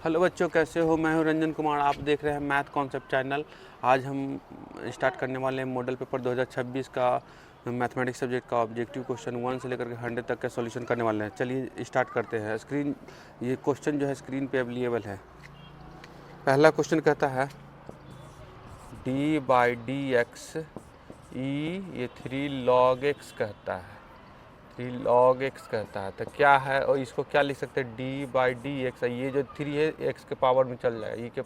Hello बच्चों, कैसे हो? मैं हूं रंजन कुमार। आप देख रहे हैं मैथ कॉन्सेप्ट चैनल। आज हम स्टार्ट करने वाले हैं मॉडल पेपर 2026 का मैथमेटिक्स सब्जेक्ट का ऑब्जेक्टिव क्वेश्चन 1 से लेकर के 100 तक का सॉल्यूशन करने वाले हैं। चलिए स्टार्ट करते हैं। ये क्वेश्चन जो है स्क्रीन पे अवेलेबल है। पहला क्वेश्चन कहता है डी बाई डी एक्स ई, ये 3 log x कहता है। 3 log x कहता है तो क्या है, और इसको क्या लिख सकते हैं? D by d x. ये जो 3 है x के पावर में चल जाएगा, ये के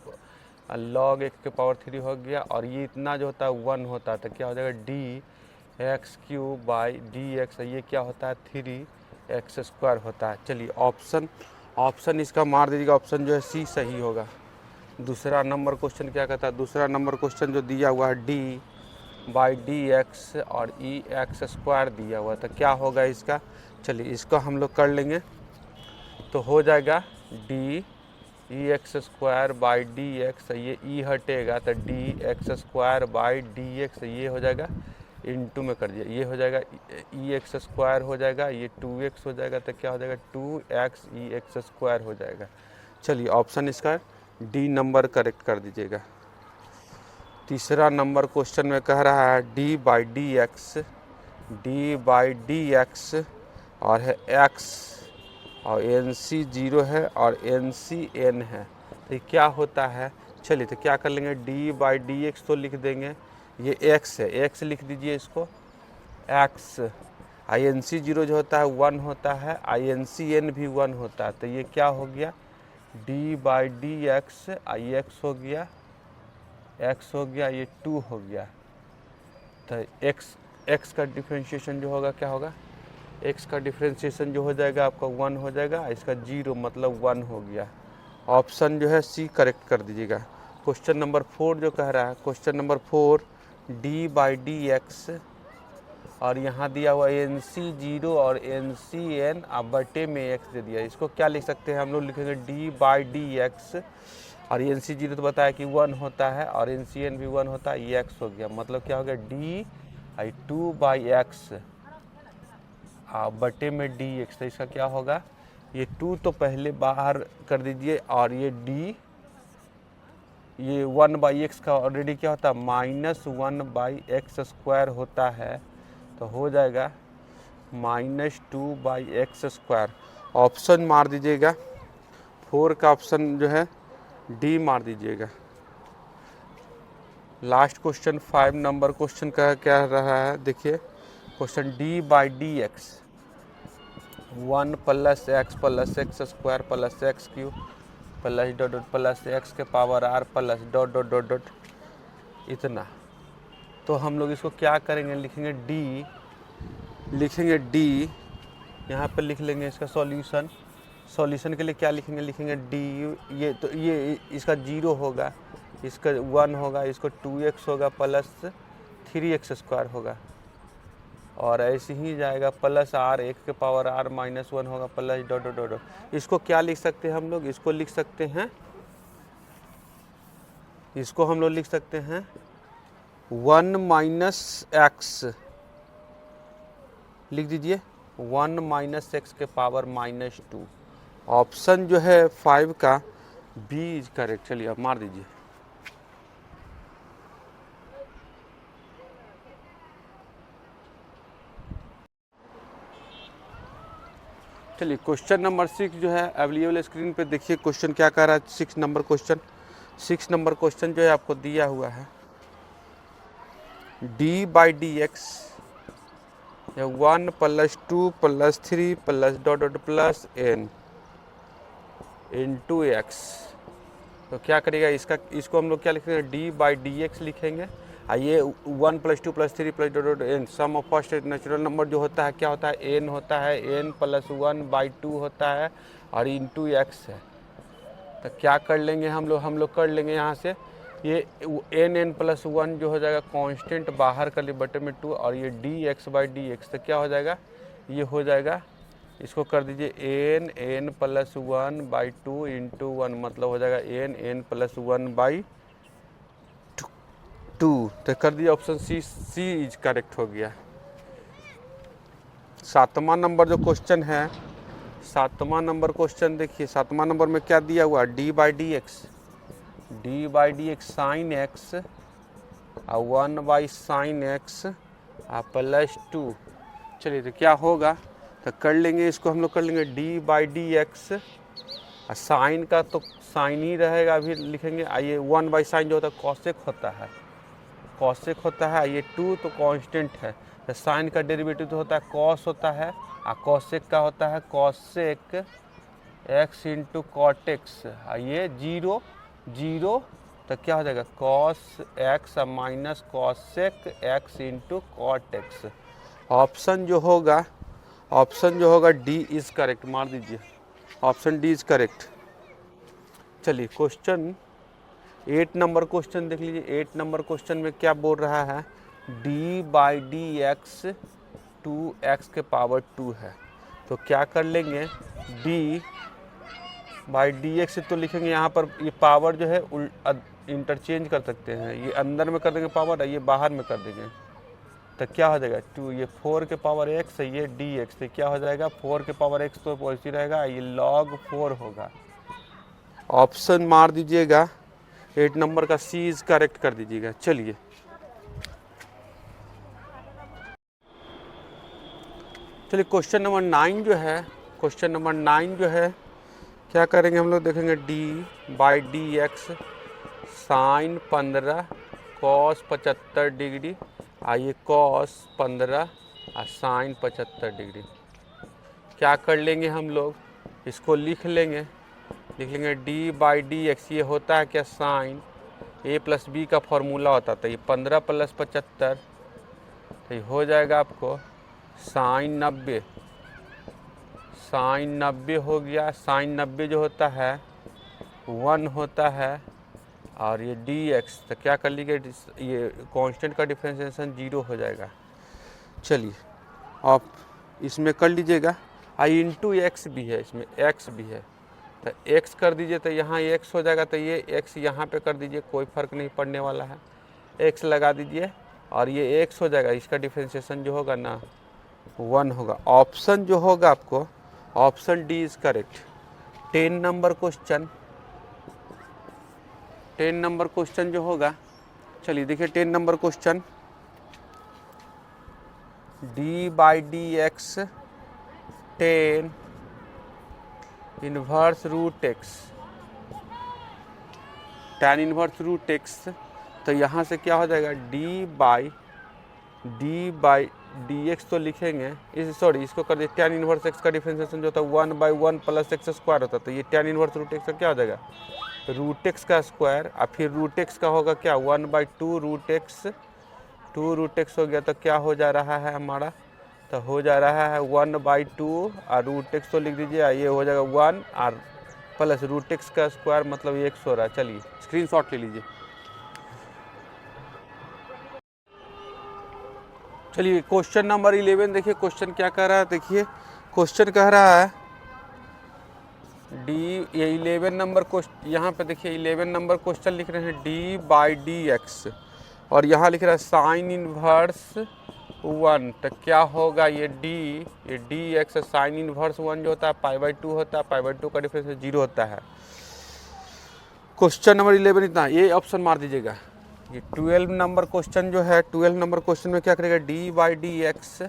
log x के पावर 3 हो गया, और ये इतना जो होता है 1 होता है तो क्या हो जाएगा? D x cube by d x. ये क्या होता है? 3x² होता है। चलिए ऑप्शन इसका मार दीजिएगा। ऑप्शन जो है सी सही होगा। दूसरा नंबर क्वेश्चन क्या कहता है? दूसरा नंबर क्वेश्चन जो दिया हुआ है डी बाई डी एक्स और ई x² दिया हुआ, तो क्या होगा इसका? चलिए इसको हम लोग कर लेंगे। तो हो जाएगा D E x² by d x. ये ई हटेगा तो D x² by d x. ये हो जाएगा इनटू में कर दिया, ये हो जाएगा ई x² हो जाएगा, ये 2x हो जाएगा, तो क्या हो जाएगा? 2x ई x² हो जाएगा। चलिए ऑप्शन इसका डी नंबर करेक्ट कर दीजिएगा। तीसरा नंबर क्वेश्चन में कह रहा है डी बाई डी एक्स और है x और एन सी 0 है और एन सी n है, तो ये क्या होता है? चलिए तो क्या कर लेंगे? डी बाई डी एक्स तो लिख देंगे, ये x है, x लिख दीजिए इसको x। आई एन सी 0 जो होता है 1 होता है, आई एन सी n भी 1 होता है, तो ये क्या हो गया? D by d x, I x हो गया, x हो गया, ये 2 हो गया, तो x का डिफ्रेंशिएशन जो होगा क्या होगा? x का डिफ्रेंशिएशन जो हो जाएगा आपका 1 हो जाएगा, इसका 0 मतलब 1 हो गया। ऑप्शन जो है सी करेक्ट कर दीजिएगा। क्वेश्चन नंबर 4 जो कह रहा है, question number 4 D by d x और यहाँ दिया हुआ एन सी 0 और एन सी एन बटे में x दे दिया। इसको क्या लिख सकते हैं? हम लोग लिखेंगे डी बाई डी एक्स और एन सी 0 तो बताया कि 1 होता है और एन सी एन भी 1 होता है, ये x हो गया, मतलब क्या हो गया? डी आई 2 बाई एक्स बटे में डी एक्स। तो इसका क्या होगा? ये 2 तो पहले बाहर कर दीजिए, और ये डी, ये 1 बाई एक्स का ऑलरेडी क्या होता है? -1 बाई x² होता है, तो हो जाएगा -2 बाई x²। ऑप्शन मार दीजिएगा 4 का ऑप्शन जो है डी मार दीजिएगा। लास्ट क्वेश्चन 5 नंबर क्वेश्चन का क्या रहा है? देखिए question d by d x 1 plus x plus x² plus x³ plus dot dot plus x के power r plus dot dot dot dot इतना। तो हम लोग इसको क्या करेंगे? लिखेंगे डी, यहाँ पर लिख लेंगे इसका सॉल्यूशन के लिए क्या लिखेंगे? लिखेंगे डी, ये तो ये इसका 0 होगा, इसका 1 होगा, इसको 2x होगा प्लस 3x² होगा, और ऐसे ही जाएगा प्लस r, 1 के पावर r -1 होगा प्लस डॉट डॉट डॉट। इसको क्या लिख सकते हैं हम लोग? इसको लिख सकते हैं, इसको हम लोग लिख सकते हैं 1 माइनस एक्स लिख दीजिए, 1 माइनस एक्स के पावर -2। ऑप्शन जो है 5 का बी इज करेक्ट। चलिए अब मार दीजिए। चलिए क्वेश्चन नंबर 6 जो है अवेलेबल स्क्रीन पे देखिए। क्वेश्चन क्या कह रहा है? 6 नंबर क्वेश्चन जो है आपको दिया हुआ है D by d x 1 plus 2 plus 3 plus dot dot plus n into x. तो क्या करेगा इसको हम लोग क्या लिखेंगे? डी बाई डी एक्स लिखेंगे, ये 1 plus 2 plus 3 plus dot dot n sum of first natural number जो होता है क्या होता है? n होता है, n प्लस 1 बाई 2 होता है और इंटू एक्स है। तो क्या कर लेंगे हम लोग कर लेंगे यहाँ से ये n प्लस 1 जो हो जाएगा कांस्टेंट, बाहर कर लिए बटे में 2, और ये D x by d x, तो क्या हो जाएगा? ये हो जाएगा, इसको कर दीजिए n प्लस 1 बाई 2 इंटू 1, मतलब हो जाएगा n प्लस 1 बाई 2। तो कर दिया ऑप्शन सी इज करेक्ट हो गया। 7वां नंबर जो क्वेश्चन है सातवां नंबर क्वेश्चन देखिए, सातवां नंबर में क्या दिया हुआ, D by d x sine x और 1/sin x +2। चलिए तो क्या होगा, तो कर लेंगे इसको हम लोग, कर लेंगे d by d x, sine का तो साइन ही रहेगा, अभी लिखेंगे। आइए 1/sin जो होता है कॉसेक होता है, ये 2 तो कांस्टेंट है, तो साइन का डेरिवेटिव तो होता है कॉस होता है, और कॉसेक का होता है cosec x into cot x, ये 0 तो क्या हो जाएगा cos x minus cosec x into cot x. Option जो होगा डी इज करेक्ट, मार दीजिए, ऑप्शन डी इज करेक्ट। चलिए क्वेश्चन 8 नंबर क्वेश्चन देख लीजिए। 8 नंबर क्वेश्चन में क्या बोल रहा है, D by d x 2x के पावर 2 है, तो क्या कर लेंगे, डी बाई डी एक्स तो लिखेंगे यहाँ पर, ये पावर जो है इंटरचेंज कर सकते हैं, ये अंदर में कर देंगे पावर, ये बाहर में कर देंगे, तो क्या हो जाएगा 2, ये 4 के पावर x है, ये डी एक्स, तो क्या हो जाएगा 4 के पावर x तो वैसे रहेगा, ये log 4 होगा। ऑप्शन मार दीजिएगा 8 नंबर का सी इज करेक्ट कर दीजिएगा। चलिए क्वेश्चन नंबर 9 जो है, क्या करेंगे हम लोग, देखेंगे d by d x sine 15 cos 75 degree, आइए कॉस 15 और साइन 75 डिग्री। क्या कर लेंगे हम लोग, इसको लिख लेंगे डी बाई डी एक्स, ये होता है क्या साइन ए प्लस बी का फॉर्मूला होता था, ये 15 + 75, तो ये हो जाएगा आपको साइन 90 हो गया। साइन 90 जो होता है 1 होता है, और ये डी एक्स तो क्या कर लीजिए, ये कांस्टेंट का डिफरेंशिएशन 0 हो जाएगा। चलिए आप इसमें कर लीजिएगा, आई इंटू एक्स भी है, इसमें एक्स भी है, तो एक्स कर दीजिए, तो यहाँ एक्स हो जाएगा, तो ये एक्स यहाँ पे कर दीजिए, कोई फ़र्क नहीं पड़ने वाला है, एक्स लगा दीजिए और ये एक्स हो जाएगा, इसका डिफरेंशिएशन जो होगा ना 1 होगा। ऑप्शन जो होगा आपको, option d is correct. 10 number question जो होगा, चलिए देखिए 10 number question, d by d x 10 inverse root x, tan inverse root x, तो यहाँ से क्या हो जाएगा डी बाई डी एक्स तो लिखेंगे, इसको कर दिए tan इनवर्स एक्स का डिफरेंशिएशन जो होता है 1/1 + x² होता है, तो ये tan इनवर्स रूट एक्स का क्या हो जाएगा रूट एक्स का स्क्वायर, और फिर रूट एक्स का होगा क्या 1/2 रूट एक्स, 2 रूट एक्स हो गया, तो क्या हो जा रहा है हमारा, तो हो जा रहा है 1/2 और रूट एक्स तो लिख दीजिए, ये हो जाएगा 1 और प्लस रूट एक्स का स्क्वायर, मतलब ये x हो रहा है। चलिए स्क्रीनशॉट ले लीजिए। चलिए क्वेश्चन नंबर 11 देखिए, क्वेश्चन क्या कह रहा है, देखिए क्वेश्चन कह रहा है डी, ये 11 नंबर क्वेश्चन, यहाँ पे देखिए 11 नंबर क्वेश्चन लिख रहे हैं डी बाई डी एक्स, और यहाँ लिख रहा है साइन इनवर्स 1, तो क्या होगा ये डी एक्स साइन इनवर्स 1 जो होता है π/2 होता है, π/2 का डिफरेंस 0 होता है। क्वेश्चन नंबर 11 इतना, ये ऑप्शन मार दीजिएगा। ये 12 नंबर क्वेश्चन जो है, 12 नंबर क्वेश्चन में क्या करेगा, D by d x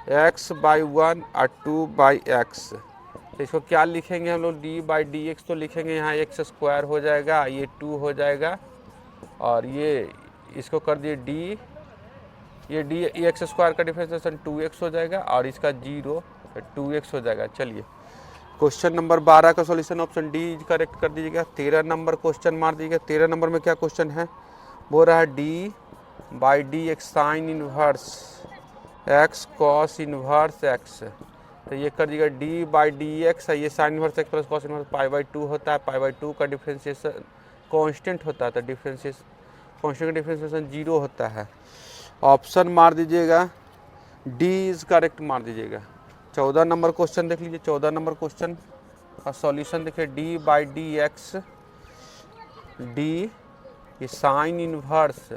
x/1 और 2/x, तो इसको क्या लिखेंगे हम लोग, डी बाई डी एक्स तो लिखेंगे यहाँ x² हो जाएगा, ये 2 हो जाएगा, और ये इसको कर दिए डी, ये x² का डिफरेंशिएशन 2x हो जाएगा, और इसका 0 2x हो जाएगा। चलिए क्वेश्चन नंबर 12 का सॉल्यूशन ऑप्शन डी करेक्ट कर दीजिएगा। 13 नंबर क्वेश्चन मार दीजिएगा। 13 नंबर में क्या क्वेश्चन है, बोल रहा है D by d x sign inverse x cos inverse x, तो ये कर दीजिएगा डी बाई डी एक्स है, ये sine inverse x plus cos inverse π/2 होता है, π/2 का डिफरेंशिएशन कांस्टेंट होता है, तो कांस्टेंट का डिफरेंशिएशन 0 होता है। ऑप्शन मार दीजिएगा, डी इज करेक्ट मार दीजिएगा। 14 नंबर क्वेश्चन देख लीजिए। 14 नंबर क्वेश्चन का सॉल्यूशन देखिए, D by d x, D ये साइन इनवर्स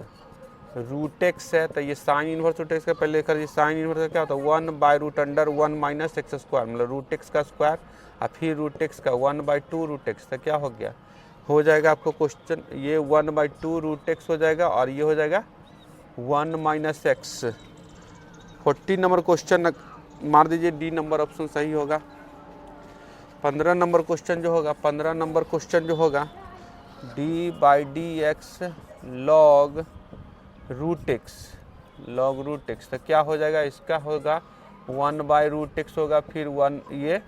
रूट एक्स है तो ये साइन इनवर्स रूट एक्स का पहले लिखा, साइन इनवर्स का क्या होता है 1/√(1 - x स्क्वायर), मतलब रूट एक्स का स्क्वायर और फिर रूट एक्स का 1/2 रूट एक्स। तो क्या हो गया, हो जाएगा आपको क्वेश्चन ये 1/2 रूट एक्स हो जाएगा और ये हो जाएगा 1 - x। 14 नंबर क्वेश्चन मार दीजिए, डी नंबर ऑप्शन सही होगा। 15 नंबर क्वेश्चन जो होगा, 15 नंबर क्वेश्चन जो होगा d/dx log root x, log root x. तो क्या हो जाएगा, इसका होगा 1/√x होगा, फिर 1 ये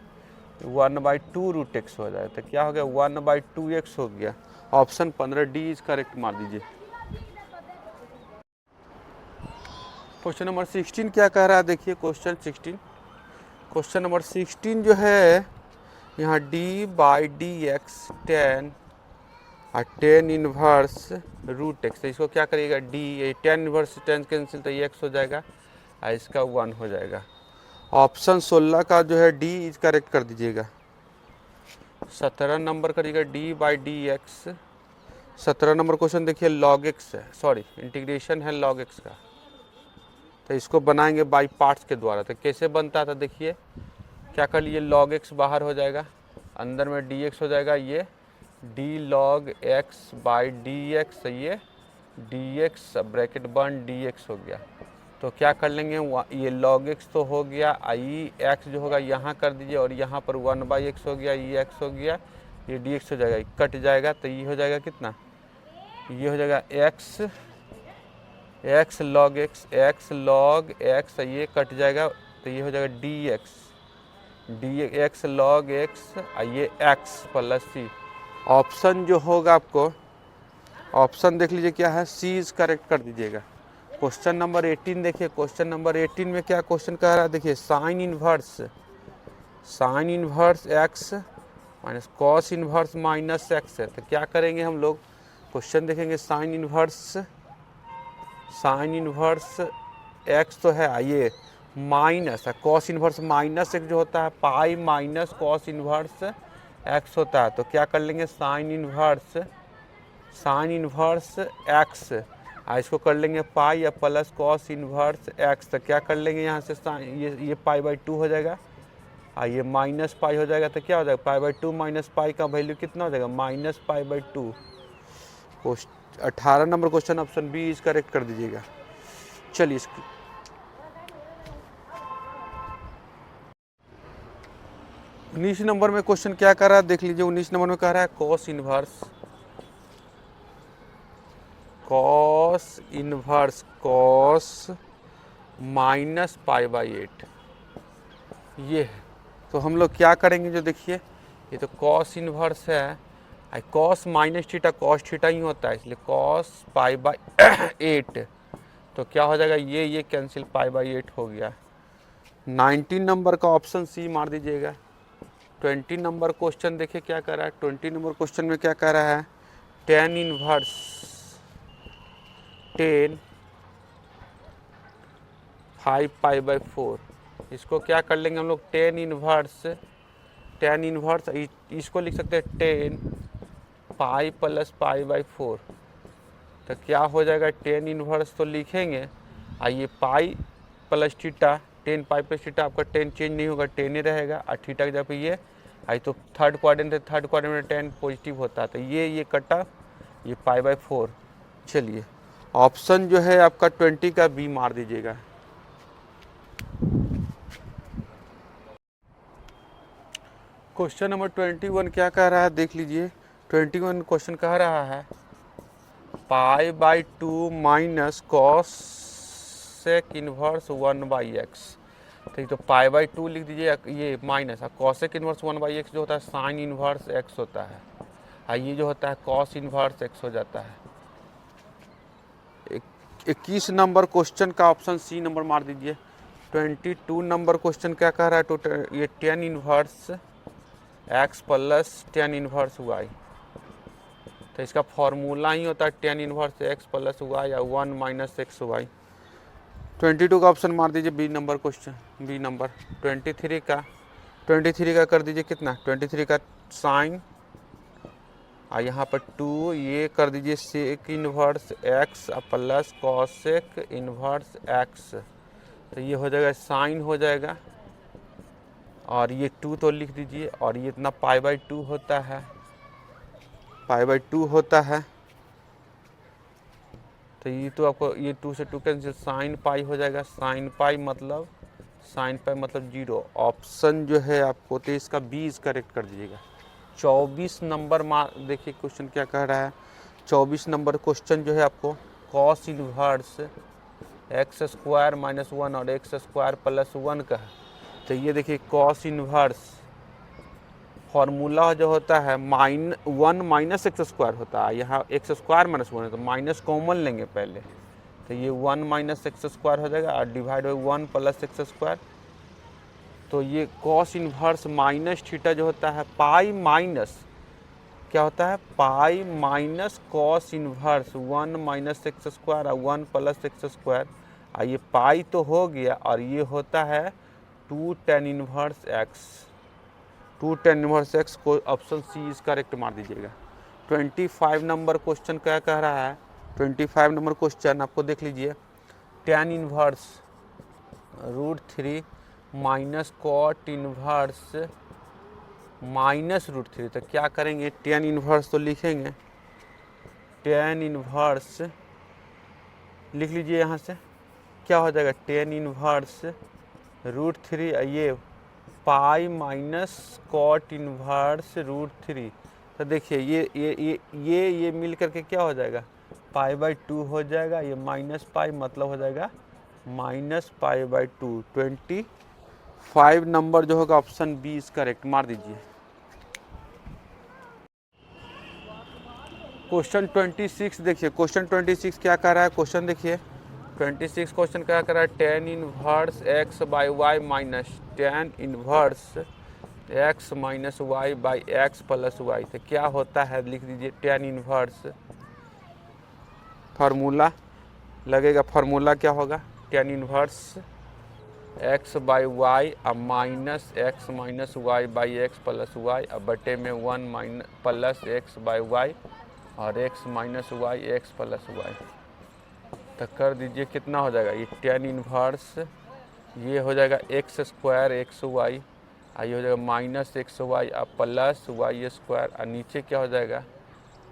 1/2 रूट एक्स हो जाएगा। तो क्या हो गया 1/2x हो गया। ऑप्शन 15 डी इज करेक्ट मार दीजिए। क्वेश्चन नंबर 16 क्या कह रहा है, देखिए क्वेश्चन 16। क्वेश्चन नंबर 16 जो है यहाँ d/dx tan inverse root x. तो इसको क्या करिएगा डी, ये tan इनवर्स tan कैंसिल तो ये x हो जाएगा और इसका 1 हो जाएगा। ऑप्शन 16 का जो है डी इज करेक्ट कर दीजिएगा। 17 नंबर करिएगा d/dx। 17 नंबर क्वेश्चन देखिए log x है, सॉरी इंटीग्रेशन है log x का। तो इसको बनाएंगे बाई पार्ट्स के द्वारा। तो कैसे बनता था देखिए, क्या कर लिए log x बाहर हो जाएगा, अंदर में dx हो जाएगा, ये d log x/dx, ये dx ब्रैकेट बंद dx हो गया। तो क्या कर लेंगे, ये log x तो हो गया, आई x जो होगा यहाँ कर दीजिए और यहाँ पर 1/x हो गया, ये x हो गया, ये dx हो जाएगा, कट जाएगा। तो ये हो जाएगा कितना, ये हो जाएगा x log x, ये कट जाएगा तो ये हो जाएगा dx log x, ये x प्लस c। ऑप्शन जो होगा आपको, ऑप्शन देख लीजिए क्या है, सी इज करेक्ट कर दीजिएगा। क्वेश्चन नंबर 18 देखिए, क्वेश्चन नंबर 18 में क्या क्वेश्चन कह रहा है, देखिए sine inverse x minus cos inverse minus x है। तो क्या करेंगे हम लोग, क्वेश्चन देखेंगे साइन इनवर्स x तो है, ये माइनस है कॉस इनवर्स माइनस x जो होता है pi minus cos inverse x होता है। तो क्या कर लेंगे साइन इनवर्स x, इसको कर लेंगे पाई या प्लस कॉस इनवर्स x। तो क्या कर लेंगे यहाँ से ये π/2 हो जाएगा और ये माइनस पाई हो जाएगा। तो क्या हो जाएगा π/2 माइनस पाई का वैल्यू कितना हो जाएगा -π/2। 18 number question option b is correct कर दीजिएगा। चलिए 19 नंबर में क्वेश्चन क्या कर रहा है देख लीजिए। 19 नंबर में कह रहा है कॉस इनवर्स कॉस माइनस π/8 ये है। तो हम लोग क्या करेंगे, जो देखिए ये तो कॉस इनवर्स है, cos minus theta cos theta ही होता है, इसलिए कॉस π/8। तो क्या हो जाएगा, ये कैंसिल π/8 हो गया। 19 नंबर का ऑप्शन सी मार दीजिएगा। 20 नंबर क्वेश्चन देखिए क्या कर रहा है। 20 नंबर क्वेश्चन में क्या कर रहा है, tan इनवर्स 5π/4। इसको क्या कर लेंगे हम लोग, tan इनवर्स इसको लिख सकते हैं tan पाई प्लस π/4। तो क्या हो जाएगा, tan इनवर्स तो लिखेंगे ये pi plus theta, tan pi plus theta, आपका tan चेंज नहीं होगा, tan ही रहेगा और थीटा की जगह पे ये तो थर्ड क्वाड्रेंट है, थर्ड क्वाड्रेंट में tan पॉजिटिव होता है। तो ये कटा, ये π/4। चलिए ऑप्शन जो है आपका 20 का बी मार दीजिएगा। क्वेश्चन नंबर 21 क्या कह रहा है देख लीजिए। 21 क्वेश्चन कह रहा है π/2 माइनस कॉसेक इनवर्स 1/x। ठीक, तो π/2 लिख दीजिए, ये माइनस कॉसेक इनवर्स 1/x जो होता है साइन इनवर्स x होता है, ये जो होता है कॉस इनवर्स x हो जाता है। 21 नंबर क्वेश्चन का ऑप्शन सी नंबर मार दीजिए। 22 नंबर क्वेश्चन क्या कह रहा है, ये tan inverse x plus tan inverse y। तो इसका फॉर्मूला ही होता है tan inverse x plus y या 1 माइनस एक्स वाई। 22 का ऑप्शन मार दीजिए b number question, b number. 23 का कर दीजिए कितना, 23 का साइन और यहाँ पर 2 ये कर दीजिए sec inverse x plus cosec inverse x, तो ये हो जाएगा साइन हो जाएगा, और ये 2 तो लिख दीजिए, और ये इतना π/2 होता है, π/2 होता है। तो ये तो आपको ये 2 से 2 कैंसिल, साइन पाई हो जाएगा, साइन पाई मतलब 0। ऑप्शन जो है आपको तो इसका 20 करेक्ट कर दीजिएगा। 24 नंबर देखिए क्वेश्चन क्या कह रहा है। 24 नंबर क्वेश्चन जो है आपको cos inverse x square minus 1 और एक्स स्क्वायर प्लस 1 का है। तो ये देखिए कॉस इनवर्स फार्मूला जो होता है -1 माइनस एक्स स्क्वायर होता है, यहाँ एक्स स्क्वायर माइनस 1 है तो माइनस कॉमन लेंगे पहले, तो ये 1 माइनस एक्स स्क्वायर हो जाएगा और divide by 1 plus x square. तो ये कॉस इनवर्स माइनस थीटा जो होता है पाई माइनस क्या होता है, pi minus cos inverse 1 minus x square और 1 प्लस एक्स स्क्वायर। ये पाई तो हो गया, और ये होता है 2 tan inverse x. 2 tan inverse x को ऑप्शन सी इज करेक्ट मार दीजिएगा। 25 नंबर क्वेश्चन क्या कह रहा है। 25 नंबर क्वेश्चन आपको देख लीजिए, tan inverse √3 minus cot inverse minus √3। तो क्या करेंगे, tan इनवर्स तो लिखेंगे, tan इनवर्स लिख लीजिए, यहाँ से क्या हो जाएगा, tan इनवर्स √3 ये पाई माइनस कॉट इनवर्स √3। तो देखिए ये मिल करके क्या हो जाएगा, π/2 हो जाएगा, ये माइनस पाई मतलब हो जाएगा -π/2। 25 नंबर जो होगा ऑप्शन 20 करेक्ट मार दीजिए। क्वेश्चन 26 देखिए, क्वेश्चन 26 क्या कर रहा है, क्वेश्चन देखिए 26 क्वेश्चन क्या कर रहा है, tan inverse x by y minus tan inverse x minus y by x plus y. तो क्या होता है लिख दीजिए, tan इनवर्स फार्मूला लगेगा, फार्मूला क्या होगा, tan inverse x by y अब minus x minus y by x plus y, अब बटे में 1 minus plus x by y और x minus y x plus y. तो कर दीजिए कितना हो जाएगा, ये tan इनवर्स ये हो जाएगा एक्स स्क्वायर एक्स वाई, ये हो जाएगा माइनस एक्स वाई अब प्लस वाई स्क्वायर, और नीचे क्या हो जाएगा,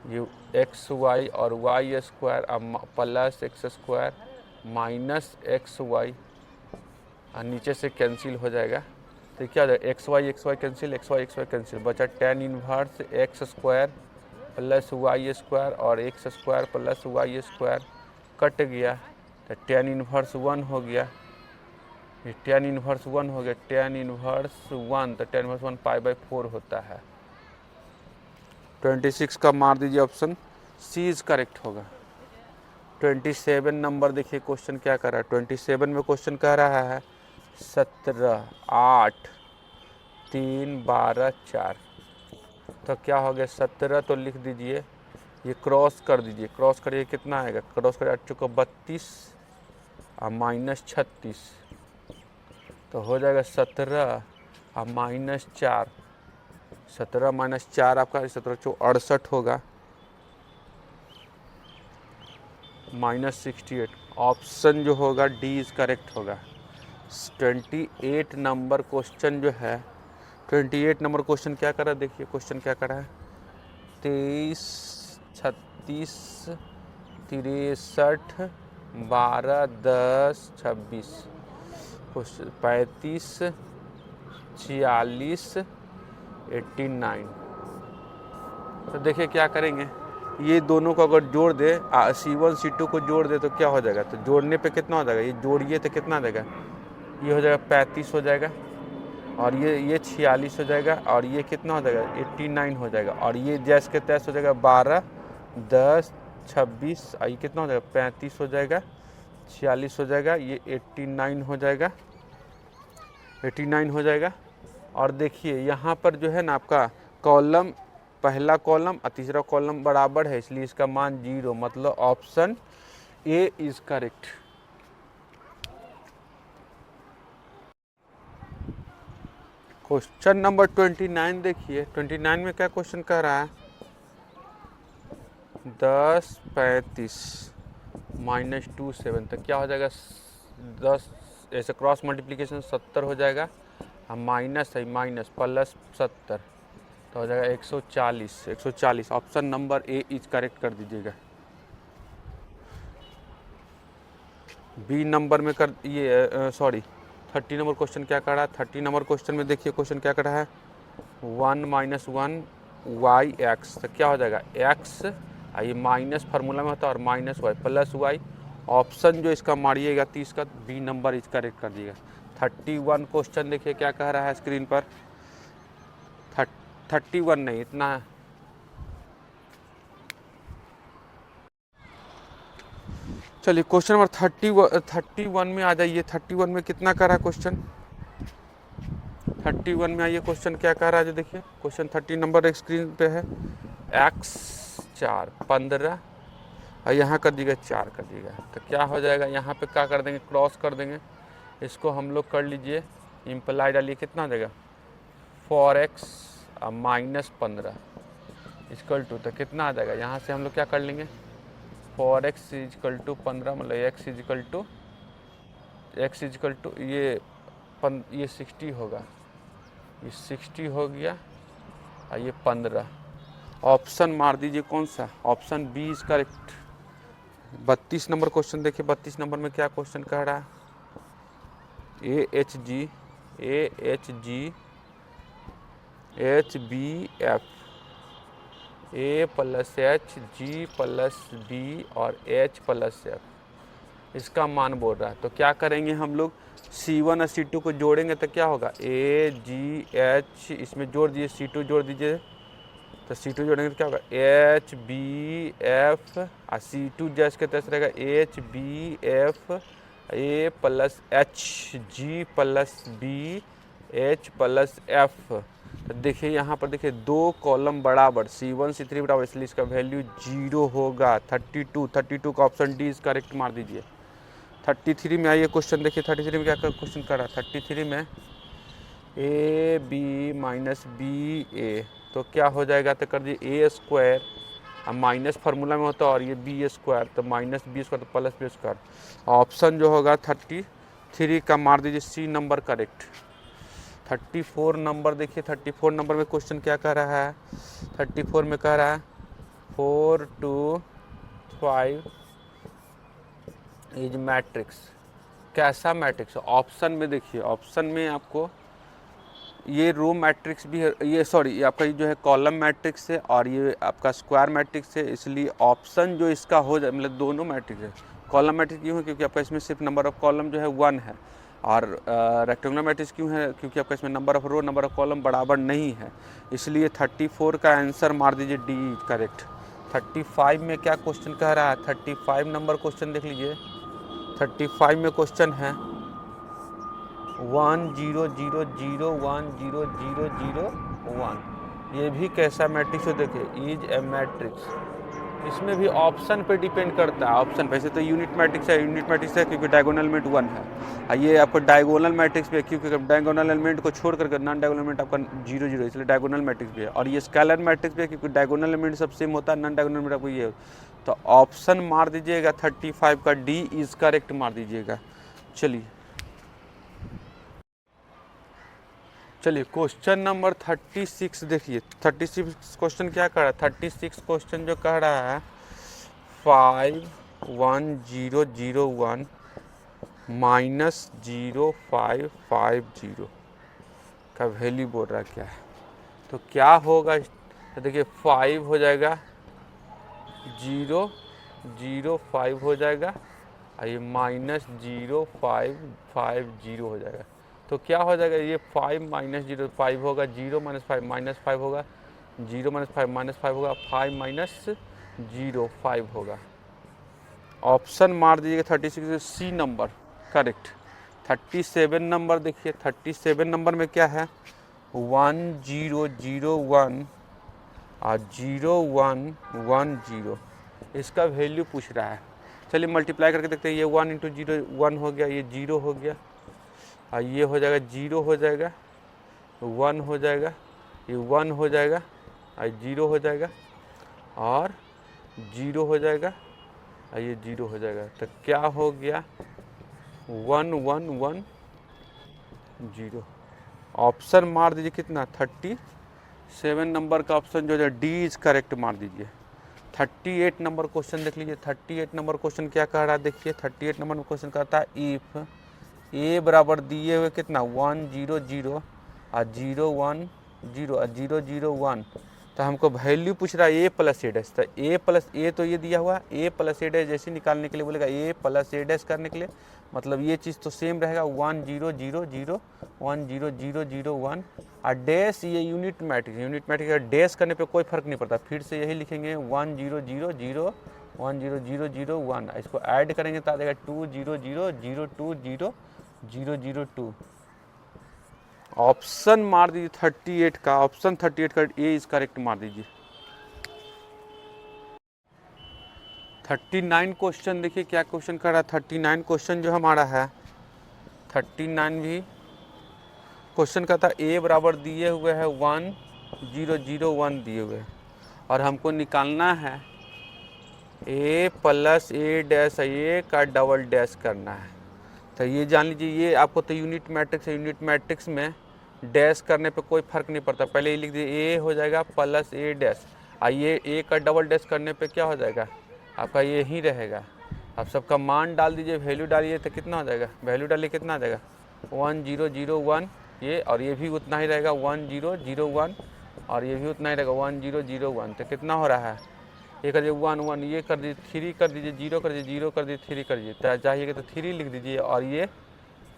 ये एक्स वाई और वाई स्क्वायर अब plus x square minus x y, और नीचे से कैंसिल हो जाएगा। तो क्या हो जाएगा, x y cancel, x y cancel, बचा tan inverse x square plus y square और x square plus y square cut गया, तो tan इनवर्स 1 हो गया, ये tan इनवर्स 1 हो गया, tan इनवर्स 1, तो tan इनवर्स 1 π/4 होता है। 26 का मार दीजिए, ऑप्शन सी इज करेक्ट होगा। 27 नंबर देखिए क्वेश्चन क्या कर रहा है। 27 में क्वेश्चन कह रहा है 17 8 3 12 4। तो क्या हो गया, 17 तो लिख दीजिए, ये क्रॉस कर दीजिए, क्रॉस करिए कितना आएगा, क्रॉस करिए 8 को 32 और माइनस 36, तो हो जाएगा 17 और माइनस 4, 17 माइनस 4 आपका 17 चो 68 होगा, -68। ऑप्शन जो होगा डी इज करेक्ट होगा। 28 नंबर क्वेश्चन जो है, 28 नंबर क्वेश्चन क्या कर रहा है, देखिए क्वेश्चन क्या कर रहा है, 23 36 63 12 10 26 35 46 89। तो देखिए क्या करेंगे, ये दोनों को अगर जोड़ दे, C1 C2 को जोड़ दे तो क्या हो जाएगा, तो जोड़ने पे कितना हो जाएगा, ये जोड़िए तो कितना देगा, ये हो जाएगा 35 हो जाएगा, और ये 46 हो जाएगा, और ये कितना हो जाएगा 89 हो जाएगा, और ये जैस के तैस हो जाएगा 12 10 26, ये कितना हो जाएगा 35 हो जाएगा, 46 हो जाएगा, ये 89 हो जाएगा, 89 हो जाएगा। और देखिए यहाँ पर जो है ना आपका कॉलम, पहला कॉलम और तीसरा कॉलम बराबर है, इसलिए इसका मान 0, मतलब option A is correct. Question number 29 देखिए, 29 में क्या क्वेश्चन कह रहा है, 10 35 -2 7, तो क्या हो जाएगा 10, ऐसे क्रॉस मल्टीप्लिकेशन 70 हो जाएगा, माइनस है माइनस प्लस 70, तो हो जाएगा 140। Option number A is correct कर दीजिएगा। बी नंबर में कर ये सॉरी 30 नंबर क्वेश्चन क्या कर रहा है। 30 नंबर क्वेश्चन में देखिए क्वेश्चन क्या कर रहा है, 1 - 1 वाई एक्स, तो क्या हो जाएगा एक्स, ये माइनस फार्मूला में होता है और minus y plus y. Option जो इसका मारिएगा 30 का, बी नंबर इज करेक्ट कर दिएगा। 31 क्वेश्चन देखिए क्या कह रहा है स्क्रीन पर, 31 नहीं इतना है। चलिए क्वेश्चन नंबर 31 में आ जाइए। 31 में कितना कर रहा है क्वेश्चन, 31 में आइए। क्वेश्चन क्या कह रहा है जो देखिए, क्वेश्चन 30 नंबर एक स्क्रीन पे है, x 4 15 और यहाँ कर दीजिएगा 4 कर दीजिएगा, तो क्या हो जाएगा यहाँ पे क्या कर देंगे, क्रॉस कर देंगे। इसको हम लोग कर लीजिए, इम्प्लाई डालिए, कितना हो जाएगा 4x -15 इक्वल टू, तो कितना आ जाएगा यहाँ से हम लोग क्या कर लेंगे 4x इक्वल टू 15, मतलब x इक्वल टू ये 60 होगा, ये 60 हो गया और ये 15। ऑप्शन मार दीजिए कौन सा, option b is correct. 32 number question देखिए, 32 नंबर में क्या क्वेश्चन कह रहा है, AHG HBF A + H G + B और H + F, इसका मान बोल रहा है। तो क्या करेंगे हम लोग, C1 और C2 को जोड़ेंगे तो क्या होगा AGH, इसमें जोड़ दीजिए C2 जोड़ दीजिए, तो C2 जोड़ेंगे तो क्या होगा HBF और C2 जैसे के तैसे रहेगा HBF A + HG + B H + F। तो देखिए यहाँ पर देखिए दो कॉलम बराबर C1 C3 बराबर, इसलिए इसका वैल्यू 0 होगा। 32 का ऑप्शन डी इज करेक्ट मार दीजिए। 33 में आइए क्वेश्चन देखिए, 33 में क्या क्वेश्चन कर रहा है, 33 में AB - BA, तो क्या हो जाएगा, तो कर दीजिए A² अब माइनस फार्मूला में होता है और ये B², तो -B² तो +B²। ऑप्शन जो होगा 33 का मार दीजिए सी नंबर करेक्ट। 34 नंबर देखिए, 34 नंबर में क्वेश्चन क्या कह रहा है, 34 में कह रहा है 4 to 5 इज मैट्रिक्स, कैसा मैट्रिक्स। ऑप्शन में देखिए, ऑप्शन में आपको ये रो मैट्रिक्स भी है, ये सॉरी ये आपका जो है कॉलम मैट्रिक्स है और ये आपका स्क्वायर मैट्रिक्स है, इसलिए ऑप्शन जो इसका हो जाए, मतलब दोनों मैट्रिक्स है। कॉलम मैट्रिक्स क्यों है, क्योंकि आपका इसमें सिर्फ नंबर ऑफ कॉलम जो है 1 है, और रेक्टेंगुलर मैट्रिक्स क्यों है, क्योंकि आपका इसमें number of row number of column बराबर नहीं है, इसलिए 34 का आंसर मार दीजिए डी करेक्ट। 35 में क्या क्वेश्चन कह रहा है, 35 नंबर क्वेश्चन देख लीजिए। 35 में क्वेश्चन है 1 0 0 0 1 0 0 0 1, ये भी कैसा मैट्रिक्स हो देखिए, इज ए मैट्रिक्स। इसमें भी ऑप्शन पे डिपेंड करता है, ऑप्शन वैसे तो यूनिट मैट्रिक्स है क्योंकि डायगोनल एलिमेंट 1 है, और ये आपको डायगोनल मैट्रिक्स भी है क्योंकि डायगोनल एलिमेंट को छोड़ करके नॉन डायगोनल एलिमेंट आपका 0 0, इसलिए डायगोनल मैट्रिक्स भी है। और ये स्केलर मैट्रिक्स भी है क्योंकि डायगोनल एलिमेंट सब सेम होता है, नॉन डायगोनल एलिमेंट आपको ये। तो ऑप्शन मार दीजिएगा 35 का डी इज करेक्ट मार दीजिएगा। चलिए क्वेश्चन नंबर 36 देखिए। 36 क्वेश्चन क्या कह रहा है, 36 क्वेश्चन जो कह रहा है 5 1 0 0 1 -0 5 5 0 का वैल्यू बोल रहा है क्या है, तो क्या होगा, तो देखिए 5 हो जाएगा 0 0 5 हो जाएगा और ये -0 5 5 0 हो जाएगा, तो क्या हो जाएगा, ये 5 - 0 5 होगा, 0 - 5 -5 होगा, 0 - 5 -5 होगा, 5 - 0 5 होगा। ऑप्शन मार दीजिएगा 36 सी नंबर करेक्ट। 37 नंबर देखिए, 37 नंबर में क्या है 1 0 0 1 और 0 1 1 0, इसका वैल्यू पूछ रहा है। चलिए मल्टीप्लाई करके देखते हैं, ये 1 × 0 1 हो गया, ये 0 हो गया और ये हो जाएगा 0 हो जाएगा, 1 हो जाएगा, ये 1 हो जाएगा और 0 हो जाएगा और जीरो हो जाएगा और ये जीरो हो जाएगा। तो क्या हो गया 1 1 1 0। ऑप्शन मार दीजिए कितना 37 नंबर का ऑप्शन जो है डी इज करेक्ट मार दीजिए। 38 नंबर क्वेश्चन देख लीजिए। 38 नंबर क्वेश्चन क्या कह रहा है देखिए। 38 नंबर क्वेश्चन कहता है इफ ए बराबर दिए हुए कितना 1 0 0 और 0 1 0 और 0 0 1। तो हमको वैल्यू पूछ रहा है ए प्लस ए डैश। तो ए प्लस ए तो ये दिया हुआ ए प्लस ए डैश जैसे निकालने के लिए बोलेगा ए प्लस ए डैश करने के लिए मतलब ये चीज़ तो सेम रहेगा 1 0 0 0 1 0 0 0 1 और डैश ये यूनिट मैट्रिक्स का डैश करने पे कोई फर्क नहीं पड़ता। फिर से यही लिखेंगे 1 0 0 0 1 0 0 0 1। इसको ऐड करेंगे तो आ जाएगा 2 0 0 0 2 0 0 0 2। ऑप्शन मार दीजिए 38 का। ऑप्शन 38 का ए इज करेक्ट मार दीजिए। 39 क्वेश्चन देखिए क्या क्वेश्चन कर रहा है। 39 क्वेश्चन जो हमारा है 39 भी क्वेश्चन कहता है ए बराबर दिए हुए है 1 0 0 1 दिए हुए और हमको निकालना है ए प्लस ए डैश ए का डबल डैश करना है। तो ये जान लीजिए ये आपको तो यूनिट मैट्रिक्स है। यूनिट मैट्रिक्स में डैश करने पे कोई फर्क नहीं पड़ता। पहले ये लिख दीजिए ए हो जाएगा प्लस ए डैश और ये ए का डबल डैश करने पे क्या हो जाएगा आपका ये ही रहेगा। आप सबका मान डाल दीजिए वैल्यू डालिए तो कितना हो जाएगा। वैल्यू डालिए कितना आ जाएगा 1 0 0 1 ये और ये भी उतना ही रहेगा 1 0 0 1 और ये भी उतना ही रहेगा 1 0 0 1। तो कितना हो रहा है ये कर दीजिए 1 1 ये कर दीजिए 3 कर दीजिए 0 कर दीजिए 0 कर दीजिए 3 कर दीजिए। तो चाहिएगा तो 3 लिख दीजिए और ये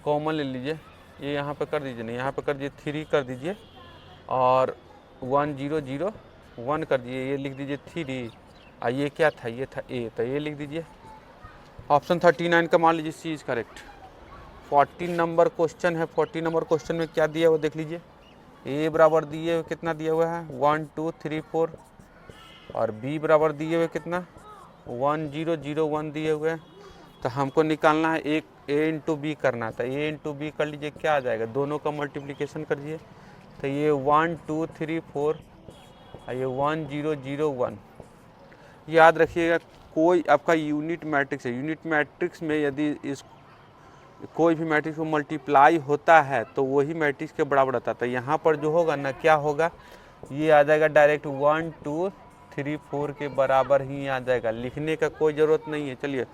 कॉमन ले लीजिए ये यहाँ पे कर दीजिए नहीं यहाँ पे कर दीजिए 3 कर दीजिए और 1 0 0 1 कर दीजिए ये लिख दीजिए 3 और ये क्या था ये था ए तो ये लिख दीजिए। ऑप्शन 39 का मान लीजिए सी इज करेक्ट। 40 नंबर क्वेश्चन है। 40 नंबर क्वेश्चन में क्या दिया हुआ देख लीजिए। ए बराबर दिए हुए कितना दिया हुआ है 1 2 3 4 और बी बराबर दिए हुए कितना 1 0 0 1 दिए हुए। तो हमको निकालना है एक ए इंटू बी करना था। ए इंटू बी कर लीजिए क्या आ जाएगा दोनों का मल्टीप्लिकेशन कर दीजिए। तो ये 1 2 3 4 और ये 1 0 0 1। याद रखिएगा कोई आपका यूनिट मैट्रिक्स है। यूनिट मैट्रिक्स में यदि इस कोई भी मैट्रिक्स को मल्टीप्लाई होता है तो वही मैट्रिक्स के बराबर होता है। तो यहाँ पर जो होगा ना क्या होगा ये आ जाएगा डायरेक्ट 1 2 3 4 के बराबर ही आ जाएगा। लिखने का कोई ज़रूरत नहीं है। चलिए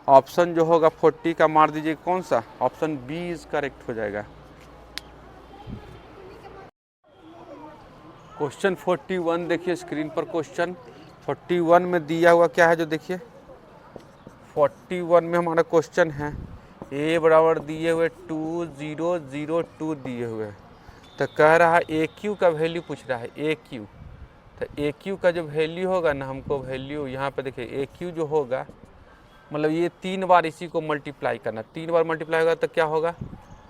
ऑप्शन जो होगा 40 का मार दीजिए कौन सा ऑप्शन बी इज करेक्ट हो जाएगा। क्वेश्चन 41 देखिए स्क्रीन पर। क्वेश्चन 41 में दिया हुआ क्या है जो देखिए 41 में हमारा क्वेश्चन है ए बराबर दिए हुए 2 0 0 2 दिए हुए। तो कह रहा है ए क्यू का वैल्यू पूछ रहा है ए क्यू। तो ए क्यू का जो वैल्यू होगा ना हमको वैल्यू यहाँ पे देखिए ए क्यू जो होगा मतलब ये 3 बार इसी को मल्टीप्लाई करना। 3 बार मल्टीप्लाई होगा तो क्या होगा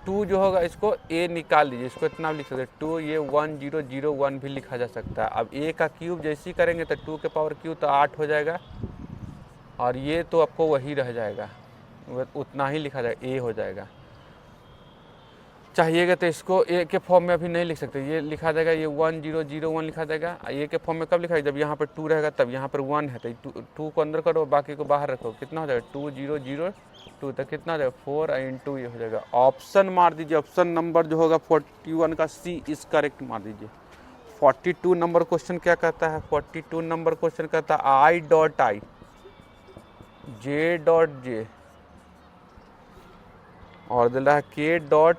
2 जो होगा इसको ए निकाल लीजिए इसको इतना लिख सकते हैं 2 ये 1 0 0 1 भी लिखा जा सकता है। अब ए का क्यूब जैसे ही करेंगे तो 2 के पावर क्यूब तो 8 हो जाएगा और ये तो आपको वही रह जाएगा उतना ही लिखा जाएगा ए हो जाएगा। चाहिएगा तो इसको ए के फॉर्म में अभी नहीं लिख सकते ये लिखा जाएगा ये 1 0 0 1 लिखा जाएगा। ए के फॉर्म में कब लिखा जाएगा जब यहाँ पर 2 रहेगा तब यहाँ पर 1 है तो 2 को अंदर करो बाकी को बाहर रखो कितना हो जाएगा 2 0 0 2 तक कितना हो जाएगा 4 इंटू ये हो जाएगा। ऑप्शन मार दीजिए। ऑप्शन नंबर जो होगा 41 का सी इज करेक्ट मार दीजिए। 42 नंबर क्वेश्चन क्या कहता है 42 नंबर क्वेश्चन कहता है I dot I J dot J और दिल रहा है के डॉट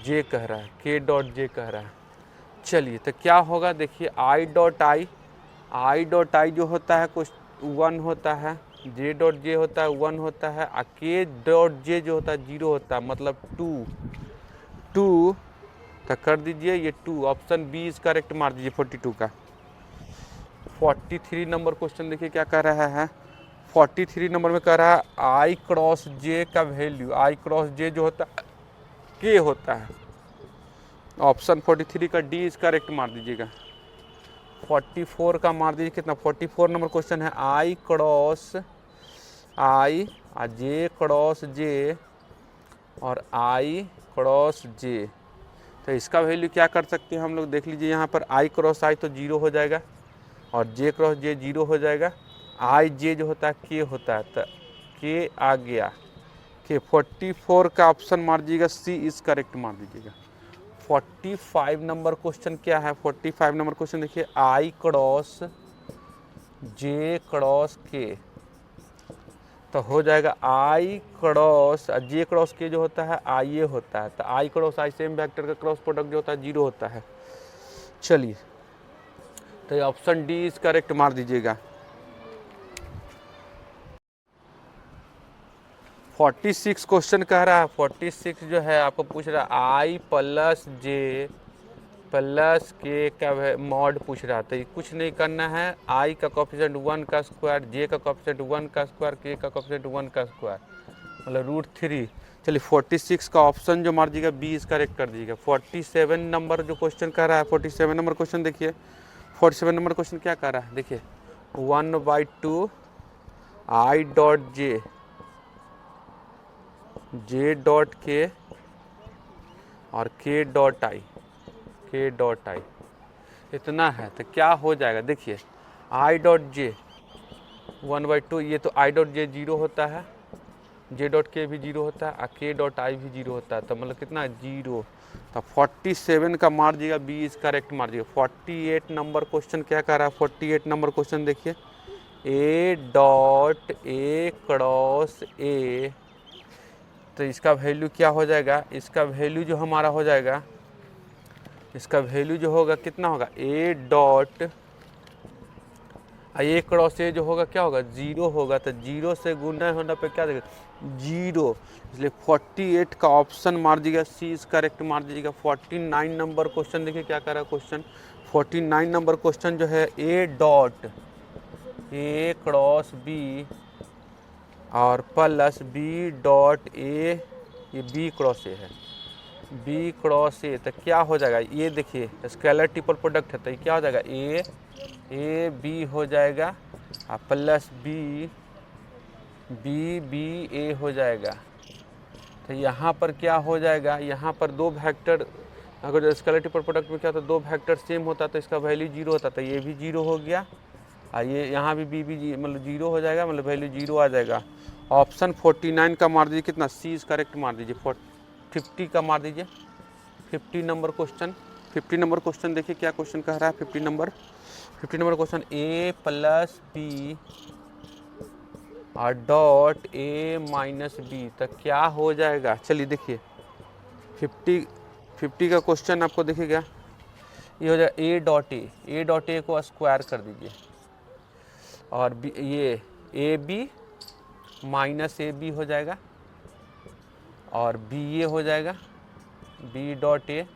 जे कह रहा है के डॉट जे कह रहा है। चलिए तो क्या होगा देखिए आई डॉट आई जो होता है कुछ 1 होता है जे डॉट जे होता है 1 होता है और के डॉट जे जो होता है 0 होता है मतलब 2 तो कर दीजिए ये 2 ऑप्शन बी इज करेक्ट मार दीजिए 42 का। 43 नंबर क्वेश्चन देखिए क्या कह रहा है 43 नंबर में कह रहा है आई क्रॉस जे का वैल्यू आई क्रॉस जे जो होता है के होता है। ऑप्शन 43 का डी इज करेक्ट मार दीजिएगा। 44 का मार दीजिए कितना 44 नंबर क्वेश्चन है आई क्रॉस आई जे क्रॉस जे और आई क्रॉस जे। तो इसका वैल्यू क्या कर सकते हैं हम लोग देख लीजिए यहाँ पर आई क्रॉस आई तो 0 हो जाएगा और जे क्रॉस जे 0 हो जाएगा। आई जे जो होता है के होता है, तो के आ गया के। 44 का ऑप्शन मार दीजिएगा, सी इज करेक्ट मार दीजिएगा। 45 नंबर क्वेश्चन क्या है? 45 नंबर क्वेश्चन देखिए, आई क्रॉस जे क्रॉस के, तो हो जाएगा आई क्रॉस जे क्रॉस के जो होता है आई ए होता है, तो आई क्रॉस आई सेम वेक्टर का क्रॉस प्रोडक्ट जो होता है 0 होता है। चलिए, तो ये ऑप्शन डी इज करेक्ट मार दीजिएगा। 46 क्वेश्चन कह रहा है, 46 जो है आपको पूछ रहा है आई प्लस जे प्लस के का मॉड पूछ रहा था। कुछ नहीं करना है, आई का कोफिशिएंट 1 का स्क्वायर, जे का कोफिशिएंट 1 का स्क्वायर, के का कोफिशिएंट 1 का स्क्वायर, मतलब √3। चलिए 46 का ऑप्शन जो मार दीजिएगा बी इज करेक्ट कर दीजिएगा। 47 नंबर जो क्वेश्चन कह रहा है, 47 नंबर क्वेश्चन देखिए, 47 नंबर क्वेश्चन क्या कह रहा है देखिए, 1/2 आई डॉट जे डॉट के और के डॉट आई इतना है, तो क्या हो जाएगा देखिए, आई डॉट जे 1/2, ये तो आई डॉट जे 0 होता है, जे डॉट के भी 0 होता है और के डॉट आई भी 0 होता है, तो मतलब कितना 0। तो 47 का मार दीजिएगा, बी इज करेक्ट मार दीजिएगा। 48 नंबर क्वेश्चन क्या कह रहा है? 48 नंबर क्वेश्चन देखिए, ए डॉट ए क्रॉस ए, तो इसका वैल्यू क्या हो जाएगा? इसका वैल्यू जो हमारा हो जाएगा, इसका वैल्यू जो होगा कितना होगा, ए डॉट ए क्रॉस ए जो होगा क्या होगा 0 होगा, तो 0 से गुना होने पे क्या देगा 0, इसलिए 48 का ऑप्शन मार दीजिएगा, सी इज करेक्ट मार दीजिएगा। 49 नंबर क्वेश्चन देखिए क्या कर रहा है क्वेश्चन, 49 नंबर क्वेश्चन जो है, a dot a cross b और प्लस बी डॉट ए, ये बी क्रॉस ए है, बी क्रॉस ए, तो क्या हो जाएगा ये देखिए, स्केलर ट्रिपल प्रोडक्ट है, तो क्या हो जाएगा ए बी हो जाएगा और प्लस बी बी ए हो जाएगा। तो यहाँ पर क्या हो जाएगा, यहाँ पर दो वेक्टर, अगर स्केलर ट्रिपल प्रोडक्ट में क्या होता है, दो वेक्टर सेम होता तो इसका वैल्यू 0 होता, तो ये भी 0 हो गया और ये यहाँ भी बी मतलब 0 हो जाएगा, मतलब वैल्यू 0 आ जाएगा। ऑप्शन 49 का मार दीजिए कितना, सी इज करेक्ट मार दीजिए। 50 का मार दीजिए, 50 नंबर क्वेश्चन, 50 नंबर क्वेश्चन देखिए क्या क्वेश्चन कह रहा है। 50 नंबर क्वेश्चन, ए प्लस बी और डॉट ए माइनस बी, तो क्या हो जाएगा? चलिए देखिए 50 का क्वेश्चन आपको दिखेगा, ये हो जाएगा ए डॉट ए को स्क्वायर कर दीजिए और बी, ये a b minus a b हो जाएगा और बी ए हो जाएगा, बी डॉट ए